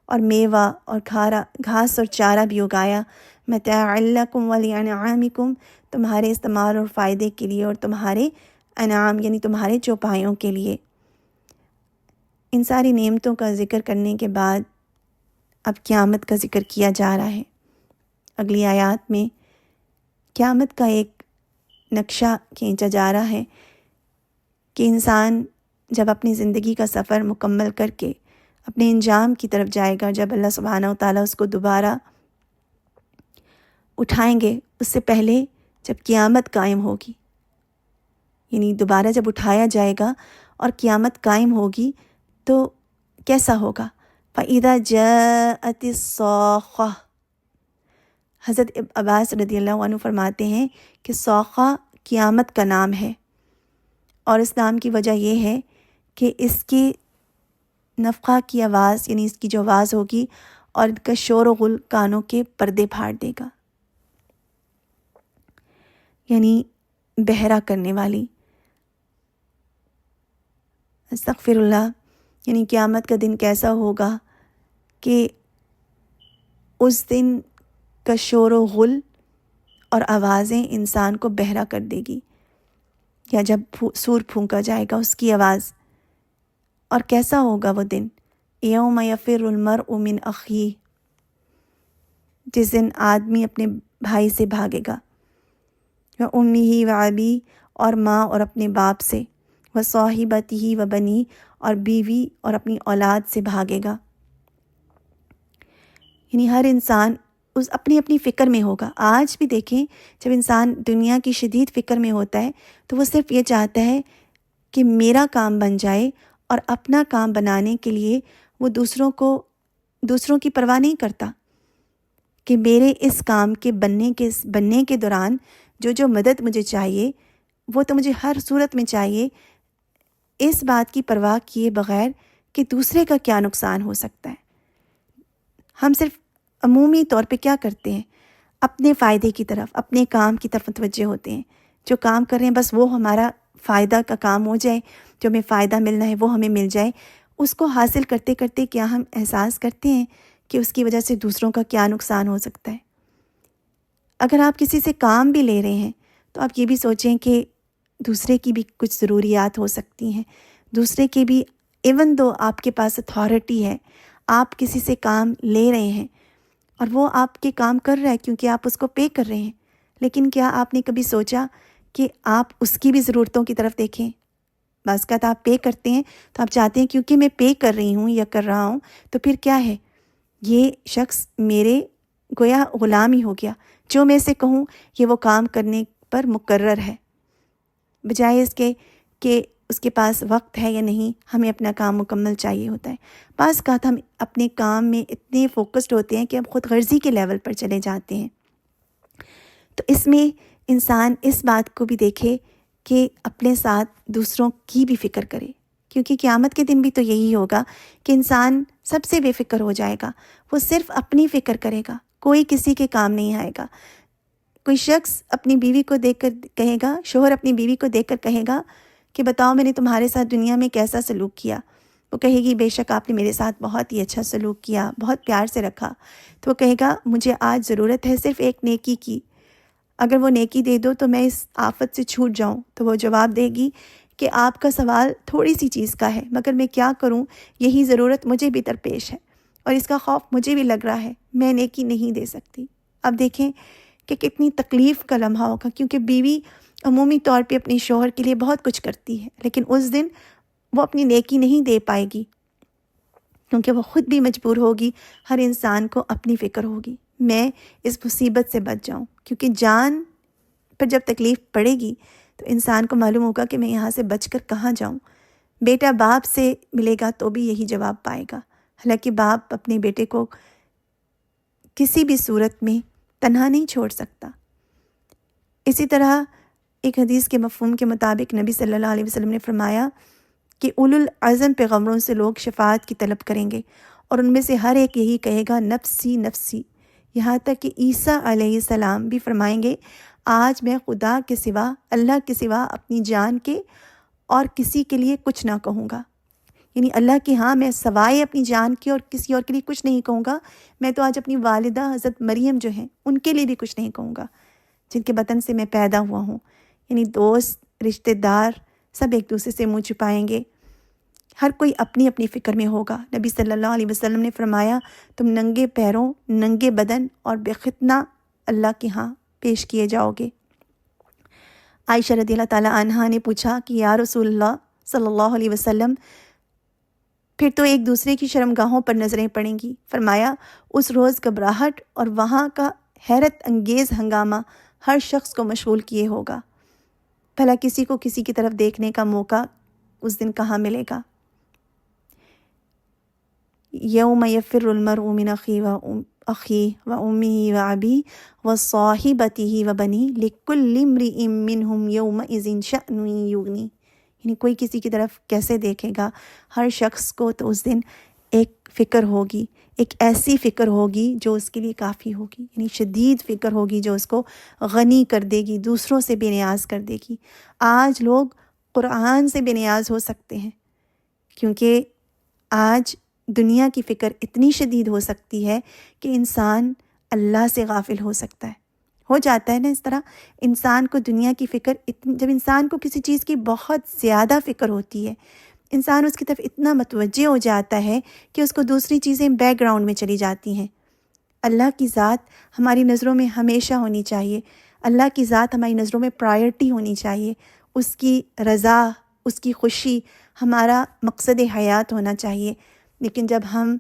اور میوہ اور گھاس اور چارہ بھی اگایا، متاعا لکم ولانعامکم، تمہارے استعمال اور فائدے کے لیے اور تمہارے انعام یعنی تمہارے چوپایوں کے لیے۔ ان ساری نعمتوں کا ذکر کرنے کے بعد اب قیامت کا ذکر کیا جا رہا ہے۔ اگلی آیات میں قیامت کا ایک نقشہ کھینچا جا رہا ہے کہ انسان جب اپنی زندگی کا سفر مکمل کر کے اپنے انجام کی طرف جائے گا، جب اللہ سبحانہ و تعالیٰ اس کو دوبارہ اٹھائیں گے، اس سے پہلے جب قیامت قائم ہوگی، یعنی دوبارہ جب اٹھایا جائے گا اور قیامت قائم ہوگی تو کیسا ہوگا؟ فَإِذَا جَاءَتِ الصَّاخَّةُ، حضرت عباس رضی اللہ عنہ فرماتے ہیں کہ صاخہ قیامت کا نام ہے، اور اس نام کی وجہ یہ ہے کہ اس کی نفخہ کی آواز، یعنی اس کی جو آواز ہوگی اور ان کا شور و غل کانوں کے پردے پھاڑ دے گا، یعنی بہرا کرنے والی۔ استغفر اللہ، یعنی قیامت کا دن کیسا ہوگا کہ اس دن کا شور و غل اور آوازیں انسان کو بہرا کر دے گی، یا جب سور پھونکا جائے گا اس کی آواز۔ اور کیسا ہوگا وہ دن؟ یوم یفر المرء من اخیہ، جس دن آدمی اپنے بھائی سے بھاگے گا، و امہ و ابی، اور ماں اور اپنے باپ سے، وصاحبتہ وبنی، اور بیوی اور اپنی اولاد سے بھاگے گا۔ یعنی ہر انسان اس اپنی اپنی فکر میں ہوگا۔ آج بھی دیکھیں، جب انسان دنیا کی شدید فکر میں ہوتا ہے تو وہ صرف یہ چاہتا ہے کہ میرا کام بن جائے، اور اپنا کام بنانے کے لیے وہ دوسروں کی پرواہ نہیں کرتا کہ میرے اس کام کے بننے کے دوران جو مدد مجھے چاہیے وہ تو مجھے ہر صورت میں چاہیے، اس بات کی پرواہ کیے بغیر کہ دوسرے کا کیا نقصان ہو سکتا ہے۔ ہم صرف عمومی طور پہ کیا کرتے ہیں؟ اپنے فائدے کی طرف، اپنے کام کی طرف متوجہ ہوتے ہیں۔ جو کام کر رہے ہیں بس وہ ہمارا فائدہ کا کام ہو جائے، جو ہمیں فائدہ ملنا ہے وہ ہمیں مل جائے۔ اس کو حاصل کرتے کرتے کیا ہم احساس کرتے ہیں کہ اس کی وجہ سے دوسروں کا کیا نقصان ہو سکتا ہے؟ اگر آپ کسی سے کام بھی لے رہے ہیں تو آپ یہ بھی سوچیں کہ دوسرے کی بھی کچھ ضروریات ہو سکتی ہیں، دوسرے کے بھی، ایون دو آپ کے پاس اتھارٹی ہے، آپ کسی سے کام لے رہے ہیں اور وہ آپ کے کام کر رہا ہے کیونکہ آپ اس کو پے کر رہے ہیں، لیکن کیا آپ نے کبھی سوچا کہ آپ اس کی بھی ضرورتوں کی طرف دیکھیں؟ بعض اوقات آپ پے کرتے ہیں تو آپ چاہتے ہیں کیونکہ میں پے کر رہی ہوں یا کر رہا ہوں تو پھر کیا ہے، یہ شخص میرے گویا غلام ہی ہو گیا، جو میں سے کہوں یہ وہ کام کرنے پر مقرر ہے، بجائے اس کے کہ اس کے پاس وقت ہے یا نہیں، ہمیں اپنا کام مکمل چاہیے ہوتا ہے۔ بعض اوقات ہم اپنے کام میں اتنے فوکسڈ ہوتے ہیں کہ ہم خود غرضی کے لیول پر چلے جاتے ہیں۔ تو اس میں انسان اس بات کو بھی دیکھے کہ اپنے ساتھ دوسروں کی بھی فکر کرے، کیونکہ قیامت کے دن بھی تو یہی ہوگا کہ انسان سب سے بے فکر ہو جائے گا، وہ صرف اپنی فکر کرے گا، کوئی کسی کے کام نہیں آئے گا۔ کوئی شخص اپنی بیوی کو دیکھ کر کہے گا، شوہر اپنی بیوی کو دیکھ کر کہے گا کہ بتاؤ میں نے تمہارے ساتھ دنیا میں کیسا سلوک کیا؟ وہ کہے گی بے شک آپ نے میرے ساتھ بہت ہی اچھا سلوک کیا، بہت پیار سے رکھا۔ تو وہ کہے گا مجھے آج ضرورت ہے صرف ایک نیکی کی، اگر وہ نیکی دے دو تو میں اس آفت سے چھوٹ جاؤں۔ تو وہ جواب دے گی کہ آپ کا سوال تھوڑی سی چیز کا ہے، مگر میں کیا کروں، یہی ضرورت مجھے بھی درپیش ہے اور اس کا خوف مجھے بھی لگ رہا ہے، میں نیکی نہیں دے سکتی۔ اب دیکھیں کہ کتنی تکلیف کا لمحہ ہوگا، کیونکہ بیوی عمومی طور پہ اپنے شوہر کے لیے بہت کچھ کرتی ہے، لیکن اس دن وہ اپنی نیکی نہیں دے پائے گی کیونکہ وہ خود بھی مجبور ہوگی۔ ہر انسان کو اپنی فکر ہوگی، میں اس مصیبت سے بچ جاؤں، کیونکہ جان پر جب تکلیف پڑے گی تو انسان کو معلوم ہوگا کہ میں یہاں سے بچ کر کہاں جاؤں۔ بیٹا باپ سے ملے گا تو بھی یہی جواب پائے گا، حالانکہ باپ اپنے بیٹے کو کسی بھی صورت میں تنہا نہیں چھوڑ سکتا۔ اسی طرح ایک حدیث کے مفہوم کے مطابق نبی صلی اللہ علیہ وسلم نے فرمایا کہ اولو العزم پیغمبروں سے لوگ شفاعت کی طلب کریں گے اور ان میں سے ہر ایک یہی کہے گا نفسی نفسی، یہاں تک کہ عیسیٰ علیہ السلام بھی فرمائیں گے آج میں خدا کے سوا، اللہ کے سوا اپنی جان کے اور کسی کے لیے کچھ نہ کہوں گا۔ یعنی اللہ کی ہاں میں سوائے اپنی جان کے اور کسی اور کے لیے کچھ نہیں کہوں گا، میں تو آج اپنی والدہ حضرت مریم جو ہیں ان کے لیے بھی کچھ نہیں کہوں گا جن کے بطن سے میں پیدا ہوا ہوں۔ یعنی دوست، رشتہ دار سب ایک دوسرے سے منہ چھپائیں گے، ہر کوئی اپنی اپنی فکر میں ہوگا۔ نبی صلی اللہ علیہ وسلم نے فرمایا تم ننگے پیروں، ننگے بدن اور بے ختنہ اللہ کے ہاں پیش کیے جاؤ گے۔ عائشہ رضی اللہ تعالی عنہا نے پوچھا کہ یا رسول اللہ صلی اللہ علیہ وسلم پھر تو ایک دوسرے کی شرمگاہوں پر نظریں پڑیں گی۔ فرمایا اس روز گھبراہٹ اور وہاں کا حیرت انگیز ہنگامہ ہر شخص کو مشغول کیے ہوگا، بھلا کسی کو کسی کی طرف دیکھنے کا موقع اس دن کہاں ملے گا۔ یوم یفر المرء من اخیہ و امہ و ابیہ و صاحبتہ و بنیہ لکل امرئ منہم یومئذ شأن یغنیہ، یعنی کوئی کسی کی طرف کیسے دیکھے گا، ہر شخص کو تو اس دن ایک فکر ہوگی، ایک ایسی فکر ہوگی جو اس کے لیے کافی ہوگی، یعنی شدید فکر ہوگی جو اس کو غنی کر دے گی، دوسروں سے بے نیاز کر دے گی۔ آج لوگ قرآن سے بے نیاز ہو سکتے ہیں کیونکہ آج دنیا کی فکر اتنی شدید ہو سکتی ہے کہ انسان اللہ سے غافل ہو سکتا ہے، ہو جاتا ہے نا اس طرح۔ انسان کو دنیا کی فکر جب انسان کو کسی چیز کی بہت زیادہ فکر ہوتی ہے، انسان اس کی طرف اتنا متوجہ ہو جاتا ہے کہ اس کو دوسری چیزیں بیک گراؤنڈ میں چلی جاتی ہیں۔ اللہ کی ذات ہماری نظروں میں ہمیشہ ہونی چاہیے، اللہ کی ذات ہماری نظروں میں پرائرٹی ہونی چاہیے، اس کی رضا، اس کی خوشی ہمارا مقصد حیات ہونا چاہیے. لیکن جب ہم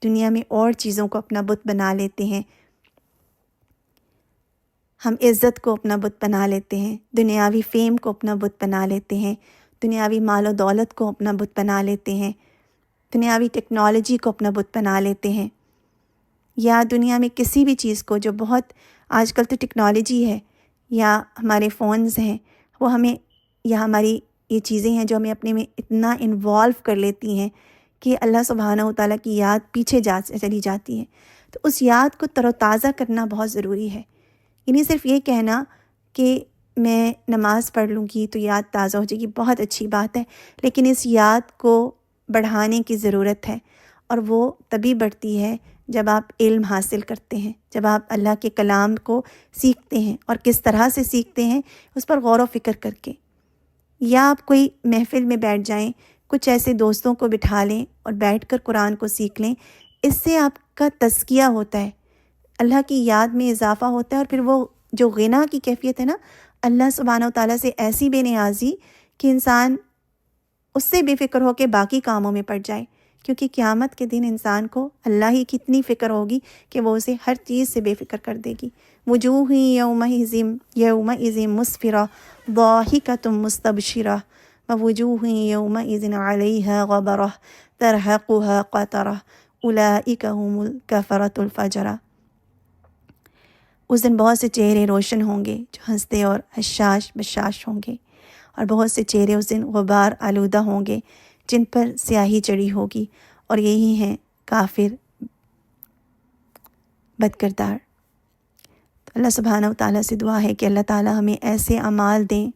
دنیا میں اور چیزوں کو اپنا بت بنا لیتے ہیں، ہم عزت کو اپنا بت بنا لیتے ہیں، دنیاوی فیم کو اپنا بت بنا لیتے ہیں، دنیاوی مال و دولت کو اپنا بت بنا لیتے ہیں، دنیاوی ٹیکنالوجی کو اپنا بت بنا لیتے ہیں، یا دنیا میں کسی بھی چیز کو جو بہت آج کل تو ٹیکنالوجی ہے یا ہمارے فونز ہیں، وہ ہمیں یا ہماری یہ چیزیں ہیں جو ہمیں اپنے میں اتنا انوالو کر لیتی ہیں کہ اللہ سبحانہ و تعالیٰ کی یاد پیچھے چلی جاتی ہے. تو اس یاد کو تر و تازہ کرنا بہت ضروری ہے. یعنی صرف یہ کہنا کہ میں نماز پڑھ لوں گی تو یاد تازہ ہو جائے گی، بہت اچھی بات ہے، لیکن اس یاد کو بڑھانے کی ضرورت ہے، اور وہ تبھی بڑھتی ہے جب آپ علم حاصل کرتے ہیں، جب آپ اللہ کے کلام کو سیکھتے ہیں، اور کس طرح سے سیکھتے ہیں اس پر غور و فکر کر کے. یا آپ کوئی محفل میں بیٹھ جائیں، کچھ ایسے دوستوں کو بٹھا لیں اور بیٹھ کر قرآن کو سیکھ لیں. اس سے آپ کا تزکیہ ہوتا ہے، اللہ کی یاد میں اضافہ ہوتا ہے، اور پھر وہ جو غنا کی کیفیت ہے نا، اللہ سبحانہ و تعالیٰ سے ایسی بے نیازی کہ انسان اس سے بے فکر ہو کے باقی کاموں میں پڑ جائے. کیونکہ قیامت کے دن انسان کو اللہ ہی کی اتنی فکر ہوگی کہ وہ اسے ہر چیز سے بے فکر کر دے گی. وجوہ یومئذ مسفرہ ضاحکۃ مستبشرہ ووجوہ یومئذ علیہا غبرہ ترہقہا قترہ اولئک هم الکفرۃ الفجرہ. اس دن بہت سے چہرے روشن ہوں گے جو ہنستے اور حشاش بشاش ہوں گے، اور بہت سے چہرے اس دن غبار آلودہ ہوں گے جن پر سیاہی چڑھی ہوگی، اور یہی ہیں کافر بد کردار. تو اللہ سبحانہ و تعالیٰ سے دعا ہے کہ اللہ تعالیٰ ہمیں ایسے اعمال دیں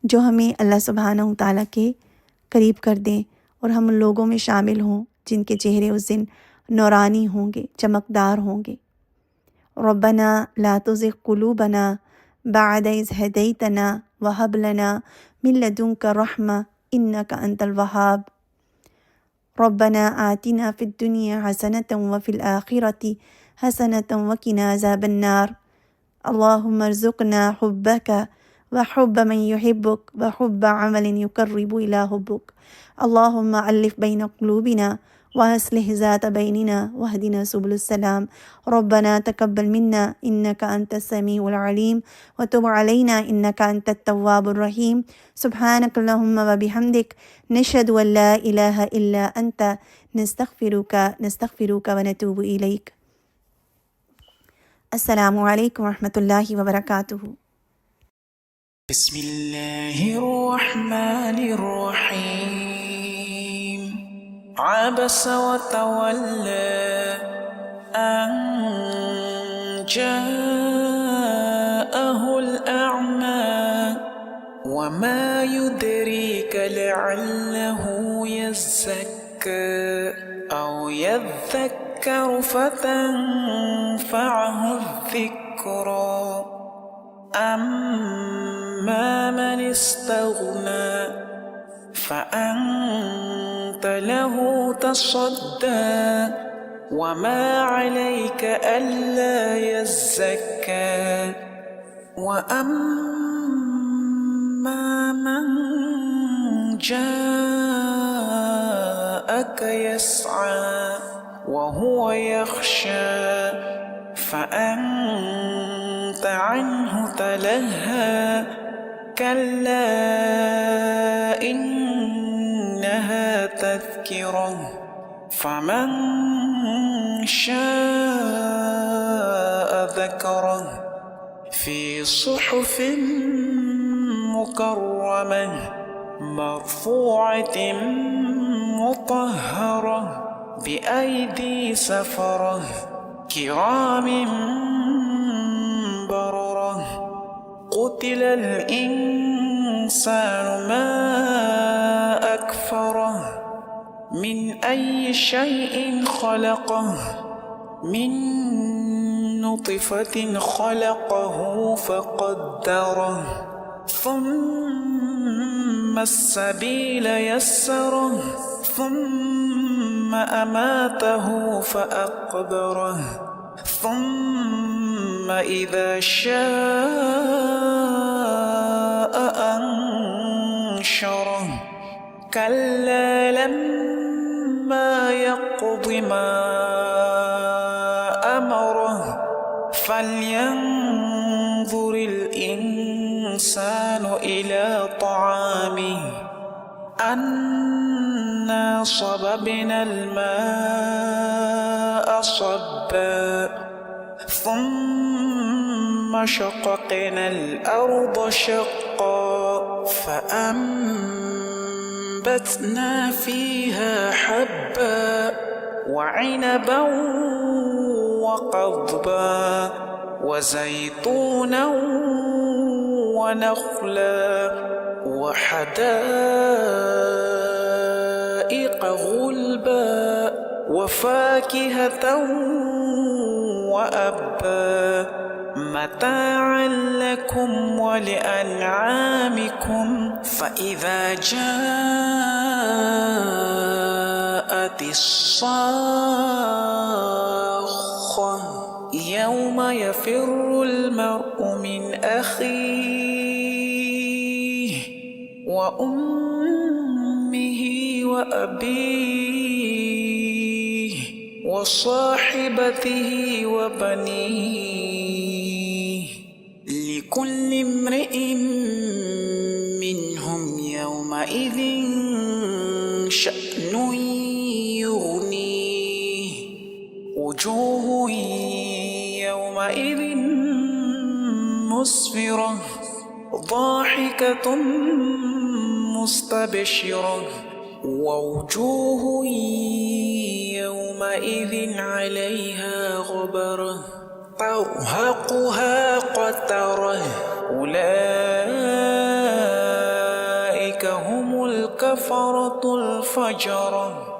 جو ہمیں اللہ سبحانہ و تعالیٰ کے قریب کر دیں، اور ہم ان لوگوں میں شامل ہوں جن کے چہرے اس دن نورانی ہوں گے، چمکدار ہوں گے. ربنا لا تزغ قلوبنا بعد إذ هديتنا وهب لنا من لدنك رحمة إنك أنت الوهاب. ربنا آتنا في الدنيا حسنة وفي الآخرة حسنة وقنا عذاب النار. اللهم ارزقنا حبك وحب من يحبك وحب عمل يقرب إلى حبك. اللهم ألف بين قلوبنا وأصلح ذات بيننا واهدنا سبل السلام. ربنا تقبل منا إنك أنت السميع العليم وتب علينا إنك أنت التواب الرحيم. سبحانك اللهم وبحمدك نشهد أن لا إله إلا أنت نستغفرك ونتوب إليك. السلام علیکم ورحمۃ اللہ وبرکاتہ. بسم اللہ الرحمن الرحیم. عبس وتولى أن جاءه الأعمى وما يدريك لعله يزكى أو يذكر فتنفعه الذكرى. أما من استغنى فأنت له تصدى وما عليك ألا يزكى. وأما من جاءك يسعى وهو يخشى فأنت عنه تلهى. كلا إنها تذكرة فمن شاء ذكره. في صحف مكرمة مرفوعة مطهرة بأيدي سفرة كرام بررة. قتل الإنسان ما أكفره من أي شيء خلقه من نطفة خلقه فقدره ثم السبيل يسره ثم أماته فأقبره ثم إذا شاء كلا لما يقض ما أمره فلينظر الإنسان إلى طعامه أنا صببنا الماء صبا ثم شققنا الأرض شقا فأنبتنا فيها حبا وعنبا وقضبا وزيتونا ونخلا وحدائق غلبا وفاكهة وأبا متاعا لكم ولأنعامكم فإذا جاءت الصاخة يوم يفر المرء من أخيه وأمه وأبيه وصاحبته وبنيه لكل امرئ منهم يومئذ شأن يغنيه وجوه يومئذ مسفرة ضاحكة مستبشرة ووجوه يومئذ عليها غبرة ترهقها قترة أولئك هم الكفرة الفجرة